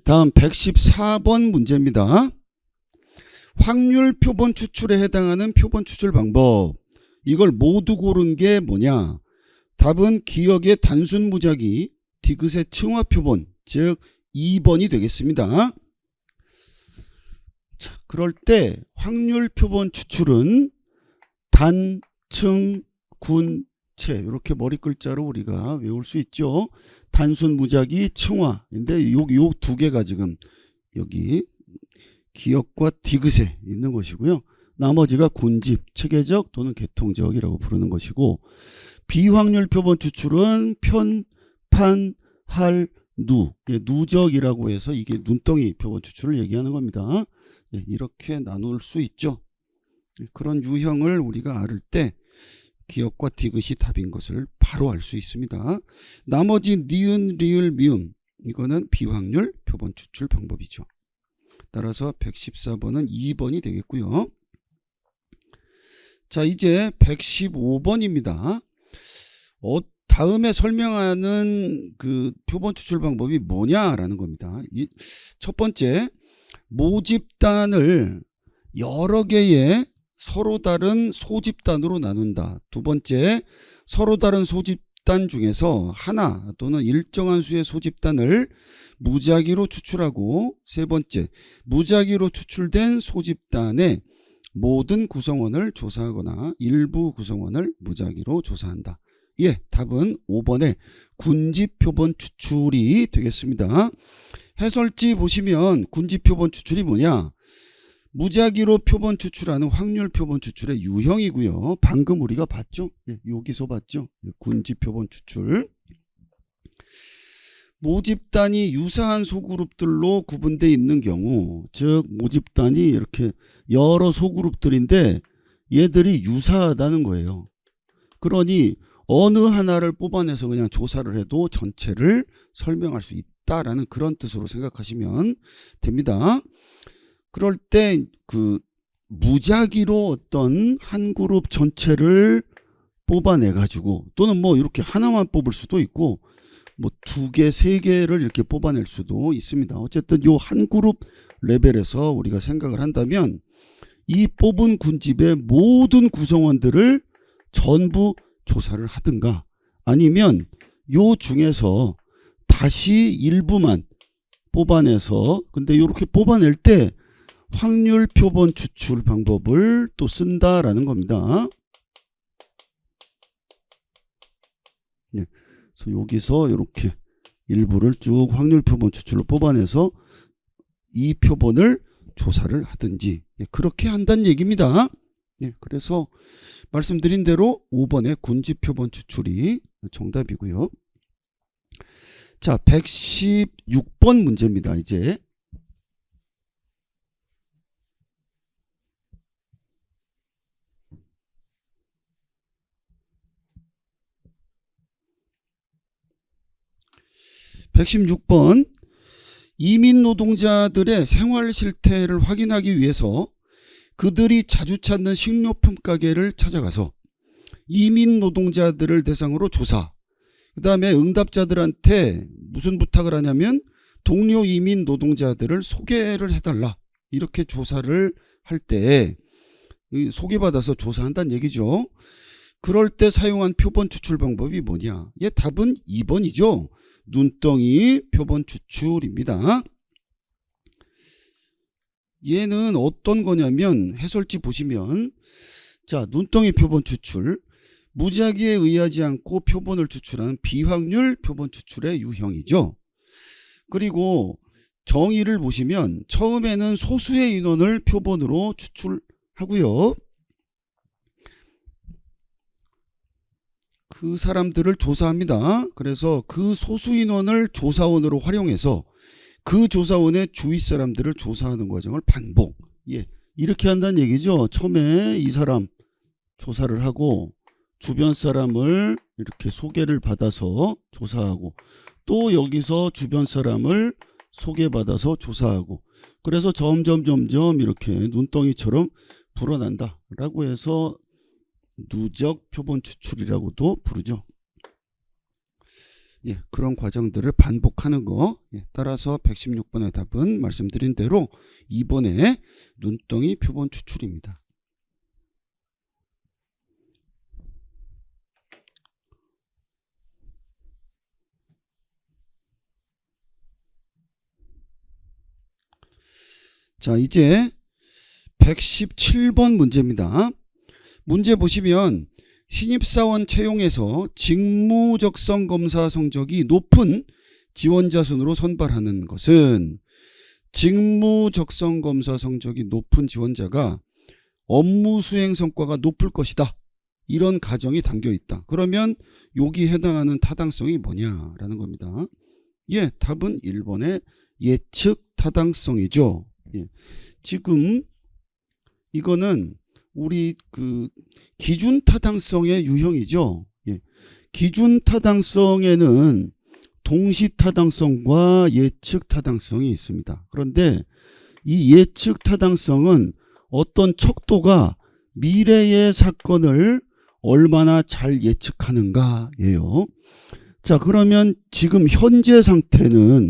[SPEAKER 1] 다음 114번 문제입니다. 확률 표본 추출에 해당하는 표본 추출 방법. 이걸 모두 고른 게 뭐냐? 답은 기억의 단순 무작위, 디귿의 층화 표본, 즉 2번이 되겠습니다. 자, 그럴 때 확률 표본 추출은 단, 층, 군, 체 이렇게 머리 글자로 우리가 외울 수 있죠. 단순 무작위 층화인데 요 두 개가 지금 여기 기역과 디귿에 있는 것이고요. 나머지가 군집, 체계적 또는 계통적이라고 부르는 것이고 비확률 표본 추출은 편, 판, 할, 누 누적이라고 해서 이게 눈덩이 표본 추출을 얘기하는 겁니다. 이렇게 나눌 수 있죠. 그런 유형을 우리가 알을 때 기역과 디귿이 답인 것을 바로 알 수 있습니다. 나머지 니은, 리을, 미음 이거는 비확률 표본 추출 방법이죠. 따라서 114번은 2번이 되겠고요. 자, 이제 115번입니다. 다음에 설명하는 그 표본 추출 방법이 뭐냐라는 겁니다. 첫 번째, 모집단을 여러 개의 서로 다른 소집단으로 나눈다. 두 번째, 서로 다른 소집단 중에서 하나 또는 일정한 수의 소집단을 무작위로 추출하고 세 번째, 무작위로 추출된 소집단의 모든 구성원을 조사하거나 일부 구성원을 무작위로 조사한다. 답은 5번의 군집 표본 추출이 되겠습니다. 해설지 보시면 군집 표본 추출이 뭐냐? 무작위로 표본 추출하는 확률 표본 추출의 유형이고요. 방금 우리가 봤죠? 여기서 봤죠? 군집 표본 추출. 모집단이 유사한 소그룹들로 구분되어 있는 경우, 즉 모집단이 이렇게 여러 소그룹들인데 얘들이 유사하다는 거예요. 그러니 어느 하나를 뽑아내서 그냥 조사를 해도 전체를 설명할 수 있다라는 그런 뜻으로 생각하시면 됩니다. 그럴 때 그 무작위로 어떤 한 그룹 전체를 뽑아내 가지고 또는 뭐 이렇게 하나만 뽑을 수도 있고 뭐 2개, 3개를 이렇게 뽑아낼 수도 있습니다. 어쨌든 요 한 그룹 레벨에서 우리가 생각을 한다면 이 뽑은 군집의 모든 구성원들을 전부 조사를 하든가 아니면 요 중에서 다시 일부만 뽑아내서 근데 이렇게 뽑아낼 때 확률 표본 추출 방법을 또 쓴다라는 겁니다. 그래서 여기서 이렇게 일부를 쭉 확률 표본 추출로 뽑아내서 이 표본을 조사를 하든지 그렇게 한다는 얘기입니다. 그래서 말씀드린 대로 5번의 군집 표본 추출이 정답이고요. 자, 116번 문제입니다. 이제 116번 이민 노동자들의 생활 실태를 확인하기 위해서 그들이 자주 찾는 식료품 가게를 찾아가서 이민 노동자들을 대상으로 조사. 그 다음에 응답자들한테 무슨 부탁을 하냐면 동료 이민 노동자들을 소개를 해달라. 이렇게 조사를 할 때 소개받아서 조사한다는 얘기죠. 그럴 때 사용한 표본 추출 방법이 뭐냐? 예, 답은 2번이죠. 눈덩이 표본 추출입니다. 얘는 어떤 거냐면 해설지 보시면 자, 눈덩이 표본 추출. 무작위에 의하지 않고 표본을 추출하는 비확률 표본 추출의 유형이죠. 그리고 정의를 보시면 처음에는 소수의 인원을 표본으로 추출하고요. 그 사람들을 조사합니다. 그래서 그 소수 인원을 조사원으로 활용해서 그 조사원의 주위 사람들을 조사하는 과정을 반복. 예, 이렇게 한다는 얘기죠. 처음에 이 사람 조사를 하고 주변 사람을 이렇게 소개를 받아서 조사하고 또 여기서 주변 사람을 소개받아서 조사하고 그래서 점점 이렇게 눈덩이처럼 불어난다 라고 해서 누적 표본 추출이라고도 부르죠. 예, 그런 과정들을 반복하는 거. 예, 따라서 116번의 답은 말씀드린 대로 2번의 눈덩이 표본 추출입니다. 자, 이제 117번 문제입니다. 문제 보시면 신입사원 채용에서 직무적성 검사 성적이 높은 지원자 순으로 선발하는 것은 직무적성 검사 성적이 높은 지원자가 업무 수행 성과가 높을 것이다. 이런 가정이 담겨 있다. 그러면 여기 해당하는 타당성이 뭐냐라는 겁니다. 예, 답은 1번의 예측 타당성이죠. 예, 지금 이거는 우리 그 기준 타당성의 유형이죠. 예, 기준 타당성에는 동시 타당성과 예측 타당성이 있습니다. 그런데 이 예측 타당성은 어떤 척도가 미래의 사건을 얼마나 잘 예측하는가예요. 자, 그러면 지금 현재 상태가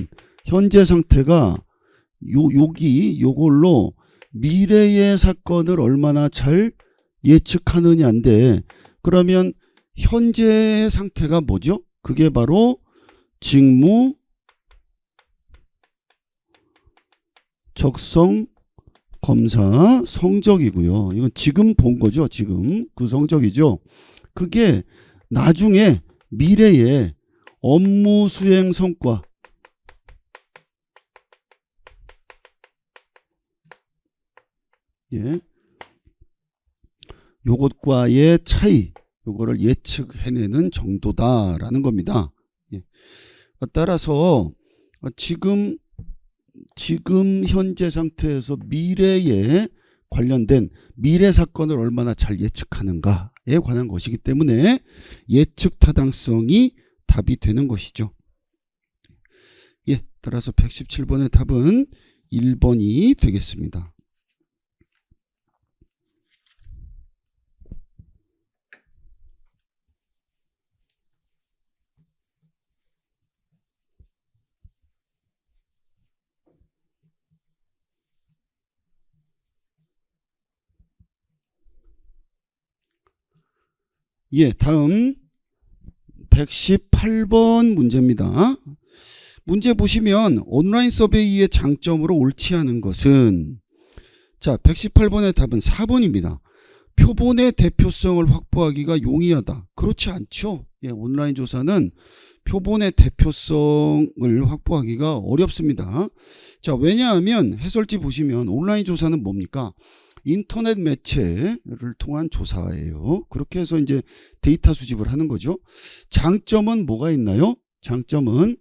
[SPEAKER 1] 요걸로 미래의 사건을 얼마나 잘 예측하느냐인데, 그러면 현재의 상태가 뭐죠? 그게 바로 직무 적성 검사 성적이고요. 이건 지금 본 거죠. 지금 그 성적이죠. 그게 나중에 미래의 업무 수행 성과, 예, 요것과의 차이, 요거를 예측해내는 정도다라는 겁니다. 예. 따라서 지금 현재 상태에서 미래에 관련된 미래 사건을 얼마나 잘 예측하는가에 관한 것이기 때문에 예측 타당성이 답이 되는 것이죠. 예, 따라서 117번의 답은 1번이 되겠습니다. 예, 다음 118번 문제입니다. 문제 보시면 온라인 서베이의 장점으로 옳지 않은 것은, 자, 118번의 답은 4번입니다. 표본의 대표성을 확보하기가 용이하다. 그렇지 않죠. 예, 온라인 조사는 표본의 대표성을 확보하기가 어렵습니다. 자, 왜냐하면 해설지 보시면 온라인 조사는 뭡니까? 인터넷 매체를 통한 조사예요. 그렇게 해서 이제 데이터 수집을 하는 거죠. 장점은 뭐가 있나요? 장점은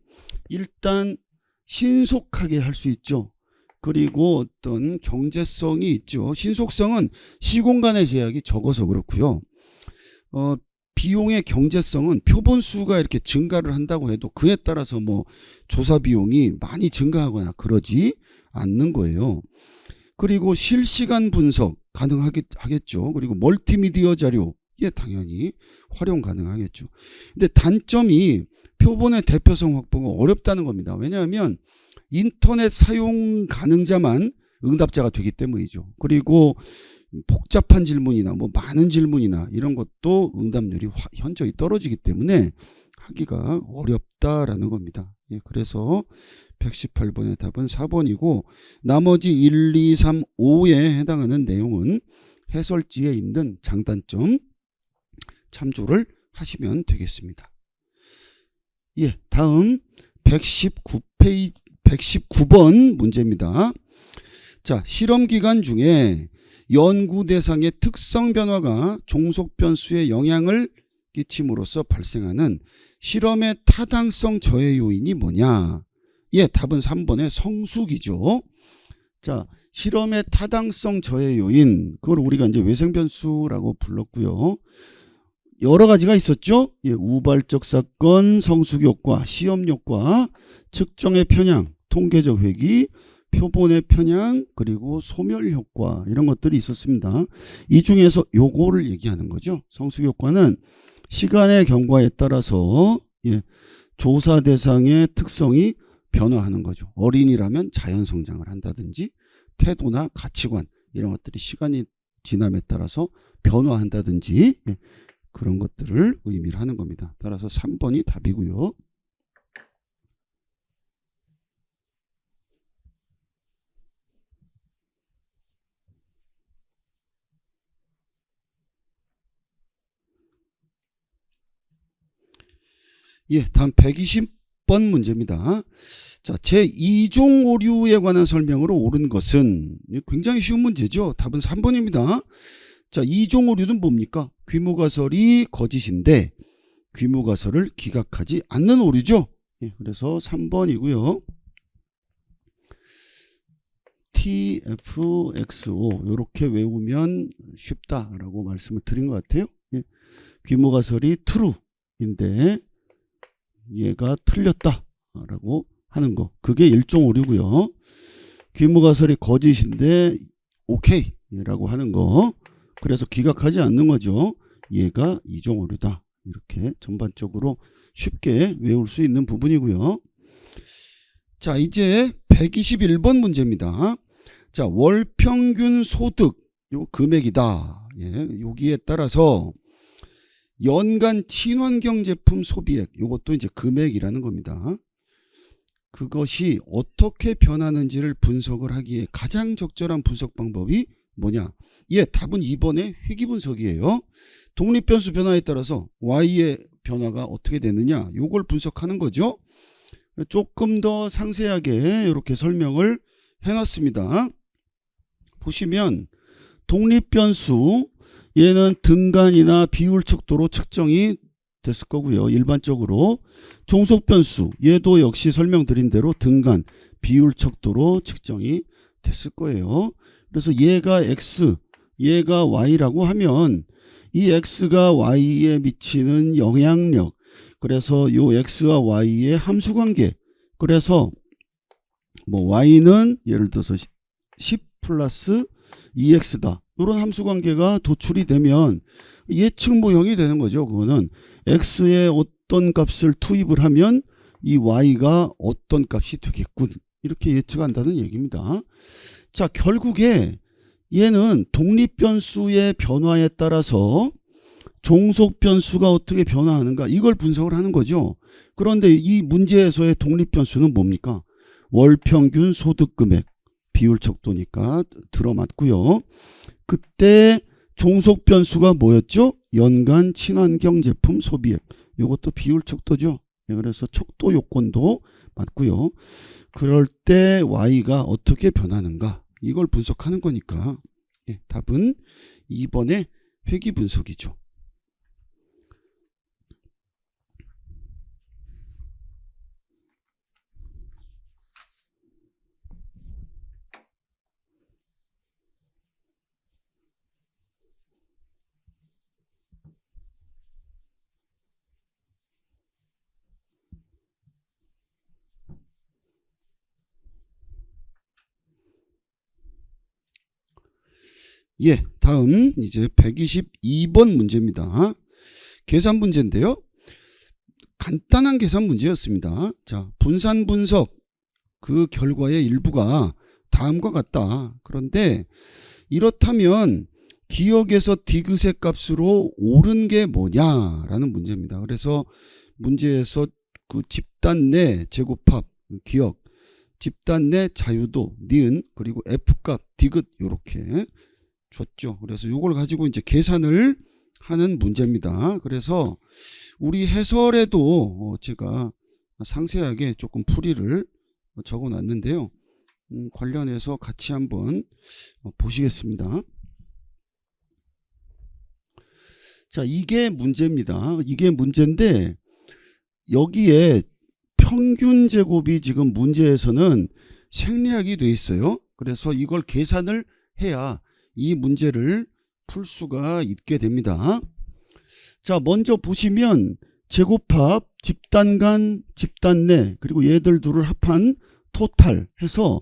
[SPEAKER 1] 일단 신속하게 할 수 있죠. 그리고 어떤 경제성이 있죠. 신속성은 시공간의 제약이 적어서 그렇고요. 비용의 경제성은 표본 수가 이렇게 증가를 한다고 해도 그에 따라서 뭐 조사 비용이 많이 증가하거나 그러지 않는 거예요. 그리고 실시간 분석 가능하겠죠. 그리고 멀티미디어 자료 당연히 활용 가능하겠죠. 근데 단점이 표본의 대표성 확보가 어렵다는 겁니다. 왜냐하면 인터넷 사용 가능자만 응답자가 되기 때문이죠. 그리고 복잡한 질문이나 뭐 많은 질문이나 이런 것도 응답률이 현저히 떨어지기 때문에 하기가 어렵다라는 겁니다. 그래서 118번의 답은 4번이고 나머지 1, 2, 3, 5에 해당하는 내용은 해설지에 있는 장단점 참조를 하시면 되겠습니다. 다음 119번 문제입니다. 자, 실험 기간 중에 연구 대상의 특성 변화가 종속 변수에 영향을 끼침으로써 발생하는 실험의 타당성 저해 요인이 뭐냐? 답은 3번의 성숙이죠. 자, 실험의 타당성 저해 요인, 그걸 우리가 이제 외생 변수라고 불렀고요. 여러 가지가 있었죠. 우발적 사건, 성숙 효과, 시험 효과, 측정의 편향, 통계적 회귀, 표본의 편향, 그리고 소멸 효과, 이런 것들이 있었습니다. 이 중에서 요거를 얘기하는 거죠. 성숙 효과는 시간의 경과에 따라서 조사 대상의 특성이 변화하는 거죠. 어린이라면 자연 성장을 한다든지 태도나 가치관 이런 것들이 시간이 지남에 따라서 변화한다든지 그런 것들을 의미를 하는 겁니다. 따라서 3번이 답이고요. 다음 120번 문제입니다. 자, 제2종 오류에 관한 설명으로 옳은 것은 굉장히 쉬운 문제죠. 답은 3번입니다. 자, 2종 오류는 뭡니까? 귀무가설이 거짓인데 귀무가설을 기각하지 않는 오류죠. 그래서 3번이고요. TFXO 이렇게 외우면 쉽다라고 말씀을 드린 것 같아요. 귀무가설이 true인데 얘가 틀렸다라고 하는 거, 그게 1종 오류고요. 귀무가설이 거짓인데 오케이라고 하는 거, 그래서 기각하지 않는 거죠. 얘가 2종 오류다. 이렇게 전반적으로 쉽게 외울 수 있는 부분이고요. 자, 이제 121번 문제입니다. 자, 월평균 소득 요 금액이다. 여기에 따라서 연간 친환경 제품 소비액, 요것도 이제 금액이라는 겁니다. 그것이 어떻게 변하는지를 분석을 하기에 가장 적절한 분석 방법이 뭐냐? 답은 2번의 회귀 분석이에요. 독립변수 변화에 따라서 Y의 변화가 어떻게 되느냐, 요걸 분석하는 거죠. 조금 더 상세하게 이렇게 설명을 해놨습니다. 보시면 독립변수, 얘는 등간이나 비율 척도로 측정이 됐을 거고요. 일반적으로 종속변수, 얘도 역시 설명드린 대로 등간, 비율 척도로 측정이 됐을 거예요. 그래서 얘가 X, 얘가 Y라고 하면 이 X가 Y에 미치는 영향력, 그래서 요 X와 Y의 함수관계, 그래서 뭐 Y는 예를 들어서 10 플러스 2X다. 이런 함수관계가 도출이 되면 예측 모형이 되는 거죠. 그거는 X에 어떤 값을 투입을 하면 이 Y가 어떤 값이 되겠군, 이렇게 예측한다는 얘기입니다. 자, 결국에 얘는 독립변수의 변화에 따라서 종속변수가 어떻게 변화하는가, 이걸 분석을 하는 거죠. 그런데 이 문제에서의 독립변수는 뭡니까? 월평균 소득금액, 비율 척도니까 들어맞고요. 그때 종속변수가 뭐였죠? 연간 친환경 제품 소비액, 이것도 비율 척도죠. 그래서 척도 요건도 맞고요. 그럴 때 Y가 어떻게 변하는가, 이걸 분석하는 거니까 답은 2번의 회귀 분석이죠. 예, 다음 이제 122번 문제입니다. 계산 문제인데요. 간단한 계산 문제였습니다. 자, 분산 분석 그 결과의 일부가 다음과 같다. 그런데 이렇다면 기억에서 디귿의 값으로 옳은 게 뭐냐라는 문제입니다. 그래서 문제에서 그 집단 내 제곱합 기억, 집단 내 자유도 니은 그리고 F값 디귿 이렇게 줬죠. 그래서 이걸 가지고 이제 계산을 하는 문제입니다. 그래서 우리 해설에도 제가 상세하게 조금 풀이를 적어 놨는데요. 관련해서 같이 한번 보시겠습니다. 자, 이게 문제입니다. 이게 문제인데 여기에 평균 제곱이 지금 문제에서는 생략이 돼 있어요. 그래서 이걸 계산을 해야 이 문제를 풀 수가 있게 됩니다. 자, 먼저 보시면 제곱합, 집단 간, 집단 내 그리고 얘들 둘을 합한 토탈 해서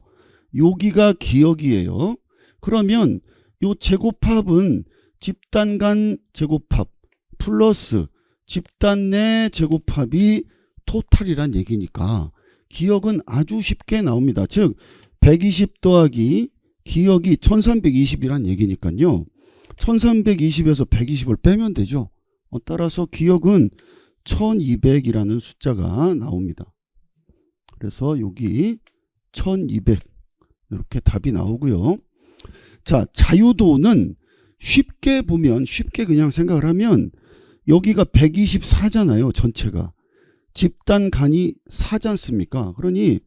[SPEAKER 1] 여기가 기억이에요. 그러면 요 제곱합은 집단 간 제곱합 플러스 집단 내 제곱합이 토탈이란 얘기니까 기억은 아주 쉽게 나옵니다. 즉 120 더하기 기억이 1320이란 얘기니까요. 1320에서 120을 빼면 되죠. 따라서 기억은 1200이라는 숫자가 나옵니다. 그래서 여기 1200 이렇게 답이 나오고요. 자, 자유도는 쉽게 보면 쉽게 그냥 생각을 하면 여기가 124잖아요. 전체가. 집단 간이 4지 않습니까? 그러니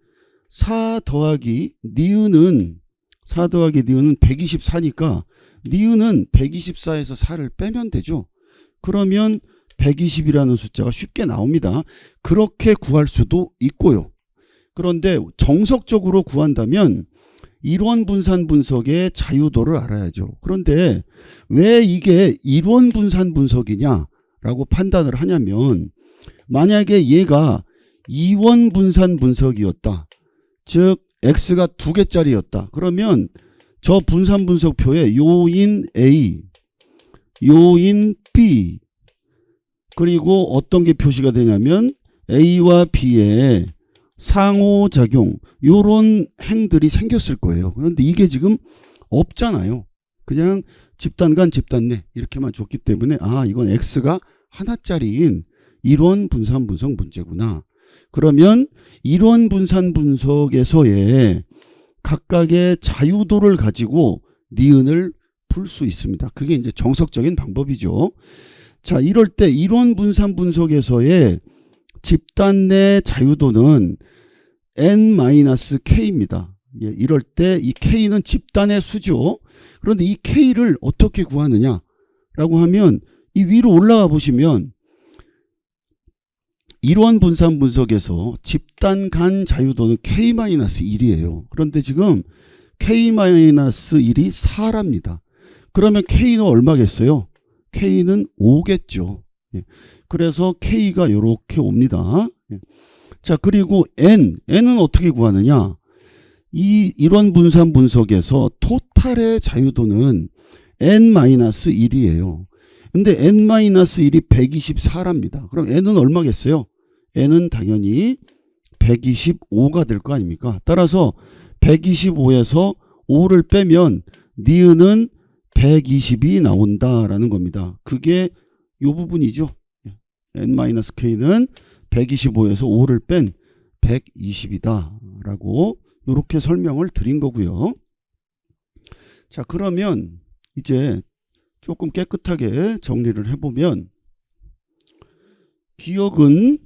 [SPEAKER 1] 4 더하기 니은은 124니까 니은은 124에서 4를 빼면 되죠. 그러면 120이라는 숫자가 쉽게 나옵니다. 그렇게 구할 수도 있고요. 그런데 정석적으로 구한다면 일원 분산 분석의 자유도를 알아야죠. 그런데 왜 이게 일원 분산 분석이냐라고 판단을 하냐면 만약에 얘가 이원 분산 분석이었다. 즉 x가 2개짜리였다. 그러면 저 분산 분석표에 요인 A, 요인 B 그리고 어떤 게 표시가 되냐면 A와 B의 상호작용 요런 행들이 생겼을 거예요. 그런데 이게 지금 없잖아요. 그냥 집단 간 집단 내 이렇게만 줬기 때문에 아 이건 x가 하나짜리인 일원 분산 분석 문제구나. 그러면 일원 분산 분석에서의 각각의 자유도를 가지고 니은을 풀 수 있습니다. 그게 이제 정석적인 방법이죠. 자, 이럴 때 일원 분산 분석에서의 집단 내 자유도는 n-k입니다. 예, 이럴 때 이 k는 집단의 수죠. 그런데 이 k를 어떻게 구하느냐라고 하면 이 위로 올라가 보시면 일원 분산 분석에서 집단 간 자유도는 k-1이에요. 그런데 지금 k-1이 4랍니다. 그러면 k는 얼마겠어요? k는 5겠죠. 예. 그래서 k가 이렇게 옵니다. 예. 자, 그리고 n은 어떻게 구하느냐? 이 일원 분산 분석에서 토탈의 자유도는 n-1이에요. 근데 n-1이 124랍니다. 그럼 n은 얼마겠어요? n은 당연히 125가 될 거 아닙니까? 따라서 125에서 5를 빼면 니은은 120이 나온다라는 겁니다. 그게 요 부분이죠. n-k는 125에서 5를 뺀 120이다 라고 이렇게 설명을 드린 거고요. 자, 그러면 이제 조금 깨끗하게 정리를 해보면 기억은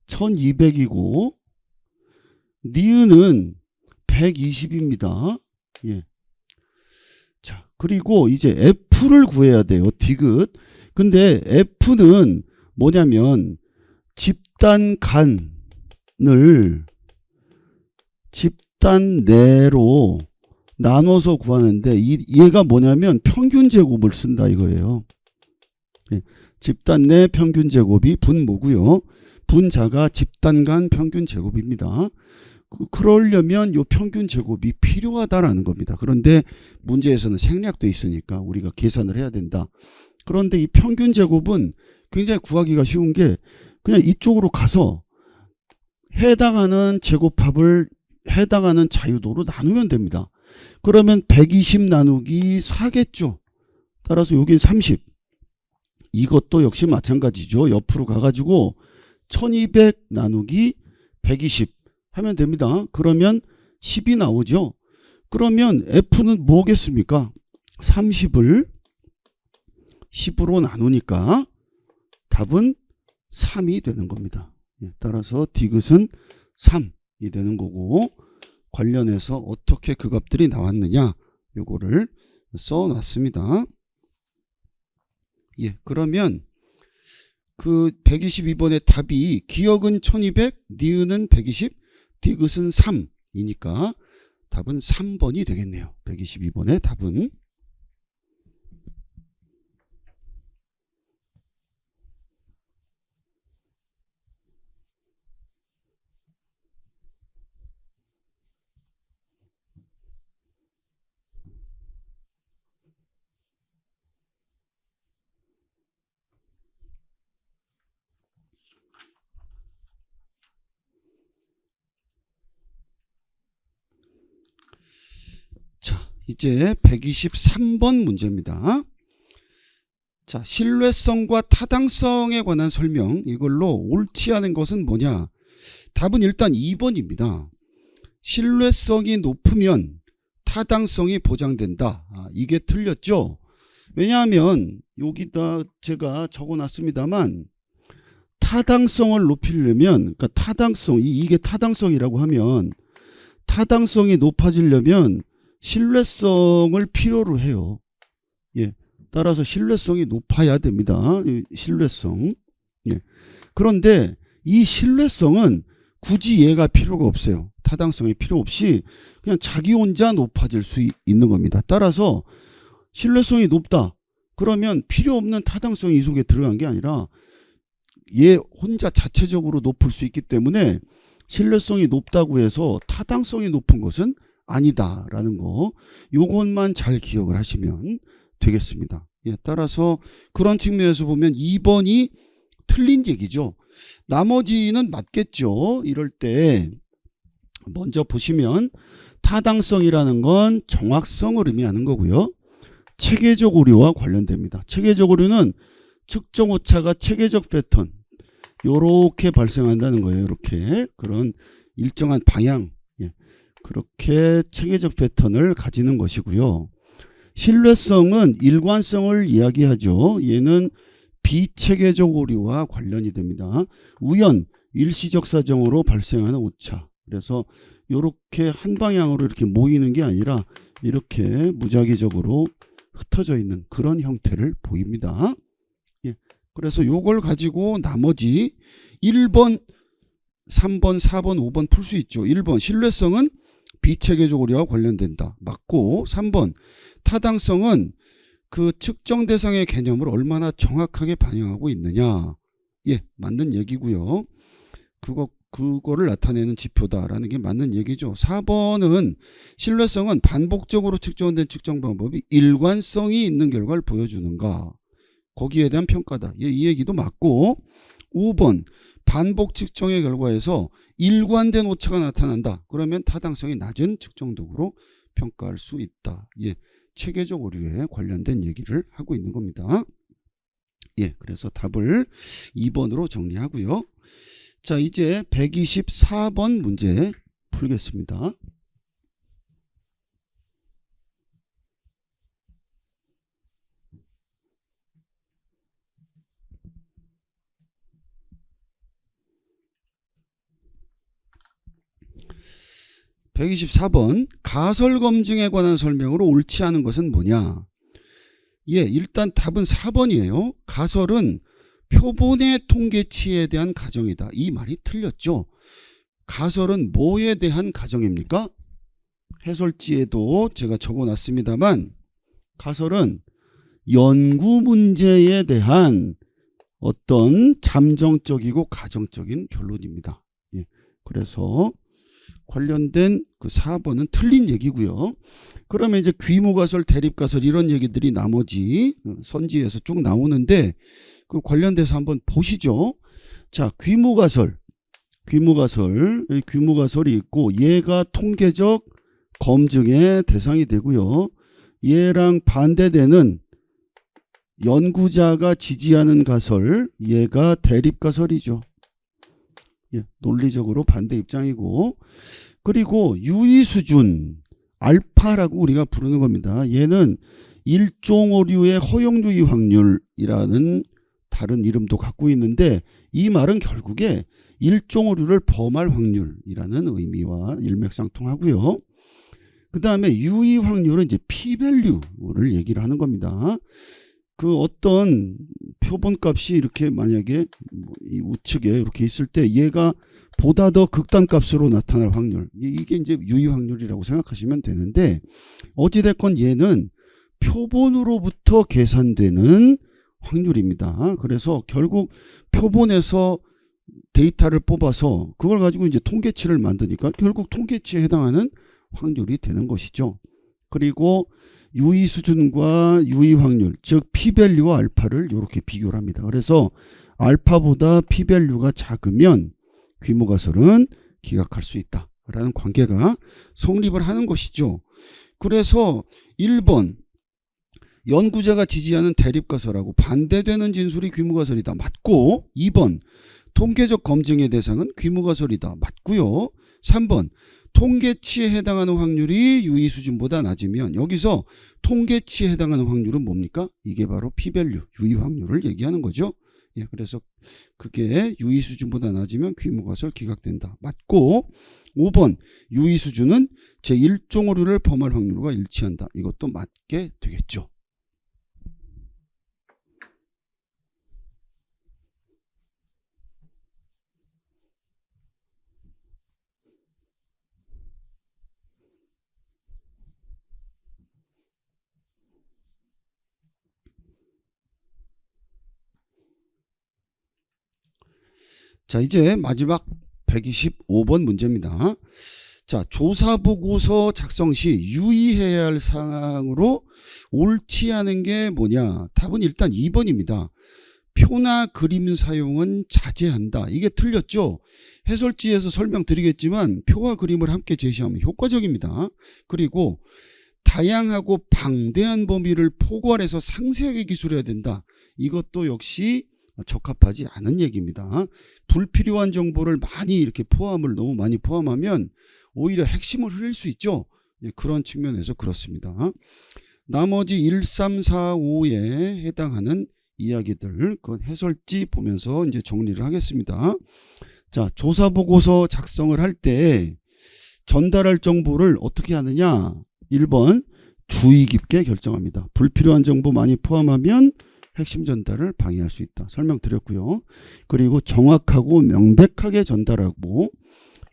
[SPEAKER 1] 1200이고 니은은 120입니다. 예. 자, 그리고 이제 F를 구해야 돼요. 디귿. 근데 F는 뭐냐면 집단 간을 집단 내로 나눠서 구하는데 얘가 뭐냐면 평균 제곱을 쓴다 이거예요. 예. 집단 내 평균 제곱이 분모고요. 분자가 집단 간 평균 제곱입니다. 그러려면 요 평균 제곱이 필요하다라는 겁니다. 그런데 문제에서는 생략돼 있으니까 우리가 계산을 해야 된다. 그런데 이 평균 제곱은 굉장히 구하기가 쉬운 게 그냥 이쪽으로 가서 해당하는 제곱합을 해당하는 자유도로 나누면 됩니다. 그러면 120 나누기 4겠죠. 따라서 여긴 30. 이것도 역시 마찬가지죠. 옆으로 가가지고 1200 나누기 120 하면 됩니다. 그러면 10이 나오죠. 그러면 F는 뭐겠습니까? 30을 10으로 나누니까 답은 3이 되는 겁니다. 따라서 디귿은 3이 되는 거고, 관련해서 어떻게 그 값들이 나왔느냐 요거를 써놨습니다. 그러면 그 122번의 답이 기역은 1200, 니은은 120, 디귿은 3이니까 답은 3번이 되겠네요. 122번의 답은. 자, 이제 123번 문제입니다. 자, 신뢰성과 타당성에 관한 설명, 이걸로 옳지 않은 것은 뭐냐? 답은 일단 2번입니다. 신뢰성이 높으면 타당성이 보장된다. 이게 틀렸죠? 왜냐하면 여기다 제가 적어놨습니다만 타당성을 높이려면, 그러니까 타당성, 이게 타당성이라고 하면 타당성이 높아지려면 신뢰성을 필요로 해요. 따라서 신뢰성이 높아야 됩니다. 신뢰성. 그런데 이 신뢰성은 굳이 얘가 필요가 없어요. 타당성이 필요 없이 그냥 자기 혼자 높아질 수 있는 겁니다. 따라서 신뢰성이 높다. 그러면 필요 없는 타당성이 이 속에 들어간 게 아니라 얘 혼자 자체적으로 높을 수 있기 때문에 신뢰성이 높다고 해서 타당성이 높은 것은 아니다라는 거, 요것만 잘 기억을 하시면 되겠습니다. 따라서 그런 측면에서 보면 2번이 틀린 얘기죠. 나머지는 맞겠죠. 이럴 때 먼저 보시면 타당성이라는 건 정확성을 의미하는 거고요. 체계적 오류와 관련됩니다. 체계적 오류는 측정 오차가 체계적 패턴 요렇게 발생한다는 거예요. 이렇게 그런 일정한 방향, 그렇게 체계적 패턴을 가지는 것이고요. 신뢰성은 일관성을 이야기하죠. 얘는 비체계적 오류와 관련이 됩니다. 우연, 일시적 사정으로 발생하는 오차. 그래서 이렇게 한 방향으로 이렇게 모이는 게 아니라 이렇게 무작위적으로 흩어져 있는 그런 형태를 보입니다. 그래서 요걸 가지고 나머지 1번, 3번, 4번, 5번 풀 수 있죠. 1번 신뢰성은 비체계적 오류와 관련된다. 맞고, 3번 타당성은 그 측정 대상의 개념을 얼마나 정확하게 반영하고 있느냐. 맞는 얘기고요. 그거를 나타내는 지표다라는 게 맞는 얘기죠. 4번은 신뢰성은 반복적으로 측정된 측정 방법이 일관성이 있는 결과를 보여주는가. 거기에 대한 평가다. 이 얘기도 맞고, 5번 반복 측정의 결과에서 일관된 오차가 나타난다. 그러면 타당성이 낮은 측정 도구로 평가할 수 있다. 체계적 오류에 관련된 얘기를 하고 있는 겁니다. 그래서 답을 2번으로 정리하고요. 자, 이제 124번 문제 풀겠습니다. (124번) 가설 검증에 관한 설명으로 옳지 않은 것은 뭐냐? 일단 답은 4번이에요. 가설은 표본의 통계치에 대한 가정이다. 이 말이 틀렸죠. 가설은 뭐에 대한 가정입니까? 해설지에도 제가 적어놨습니다만 가설은 연구 문제에 대한 어떤 잠정적이고 가정적인 결론입니다. 그래서 관련된 그 4번은 틀린 얘기고요. 그러면 이제 귀무가설, 대립가설 이런 얘기들이 나머지 선지에서 쭉 나오는데 그 관련돼서 한번 보시죠. 자, 귀무가설이 있고 얘가 통계적 검증의 대상이 되고요. 얘랑 반대되는 연구자가 지지하는 가설, 얘가 대립가설이죠. 예, 논리적으로 반대 입장이고, 그리고 유의수준 알파라고 우리가 부르는 겁니다. 얘는 일종 오류의 허용 유의 확률이라는 다른 이름도 갖고 있는데 이 말은 결국에 일종 오류를 범할 확률이라는 의미와 일맥상통하고요. 그 다음에 유의 확률은 이제 p-value를 얘기를 하는 겁니다. 그 어떤 표본값이 이렇게 만약에 이 우측에 이렇게 있을 때 얘가 보다 더 극단값으로 나타날 확률, 이게 이제 유의 확률이라고 생각하시면 되는데 어찌됐건 얘는 표본으로부터 계산되는 확률입니다. 그래서 결국 표본에서 데이터를 뽑아서 그걸 가지고 이제 통계치를 만드니까 결국 통계치에 해당하는 확률이 되는 것이죠. 그리고 유의 수준과 유의 확률, 즉 p-value와 알파를 이렇게 비교를 합니다. 그래서 알파보다 p-value가 작으면 귀무가설은 기각할 수 있다라는 관계가 성립을 하는 것이죠. 그래서 1번 연구자가 지지하는 대립가설하고 반대되는 진술이 귀무가설이다. 맞고 2번 통계적 검증의 대상은 귀무가설이다. 맞고요. 3번 통계치에 해당하는 확률이 유의 수준보다 낮으면 여기서 통계치에 해당하는 확률은 뭡니까? 이게 바로 p-value, 유의 확률을 얘기하는 거죠. 예, 그래서 그게 유의 수준보다 낮으면 귀무가설 기각된다. 맞고 5번 유의 수준은 제1종 오류를 범할 확률과 일치한다. 이것도 맞게 되겠죠. 자, 이제 마지막 125번 문제입니다. 자, 조사보고서 작성 시 유의해야 할 사항으로 옳지 않은 게 뭐냐? 답은 일단 2번입니다. 표나 그림 사용은 자제한다. 이게 틀렸죠? 해설지에서 설명드리겠지만 표와 그림을 함께 제시하면 효과적입니다. 그리고 다양하고 방대한 범위를 포괄해서 상세하게 기술해야 된다. 이것도 역시 적합하지 않은 얘기입니다. 불필요한 정보를 많이 이렇게 너무 많이 포함하면 오히려 핵심을 흐릴 수 있죠. 그런 측면에서 그렇습니다. 나머지 1, 3, 4, 5에 해당하는 이야기들 그 해설지 보면서 이제 정리를 하겠습니다. 자, 조사보고서 작성을 할 때 전달할 정보를 어떻게 하느냐? 1번 주의 깊게 결정합니다. 불필요한 정보 많이 포함하면 핵심 전달을 방해할 수 있다. 설명드렸고요. 그리고 정확하고 명백하게 전달하고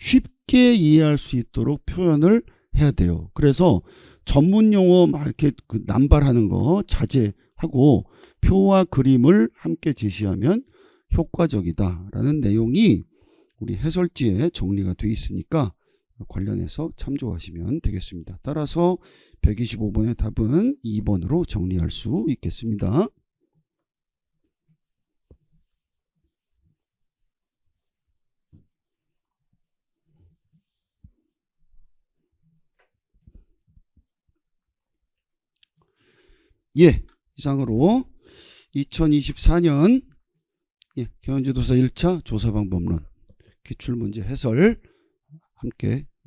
[SPEAKER 1] 쉽게 이해할 수 있도록 표현을 해야 돼요. 그래서 전문 용어 막 이렇게 남발하는 거 자제하고 표와 그림을 함께 제시하면 효과적이다라는 내용이 우리 해설지에 정리가 되어 있으니까 관련해서 참조하시면 되겠습니다. 따라서 125번의 답은 2번으로 정리할 수 있겠습니다. 예, 이상으로 2024년 경연지도서 1차 조사방법론 기출문제 해설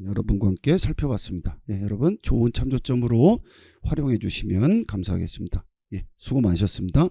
[SPEAKER 1] 여러분과 함께 살펴봤습니다. 예, 여러분 좋은 참조점으로 활용해 주시면 감사하겠습니다. 예, 수고 많으셨습니다.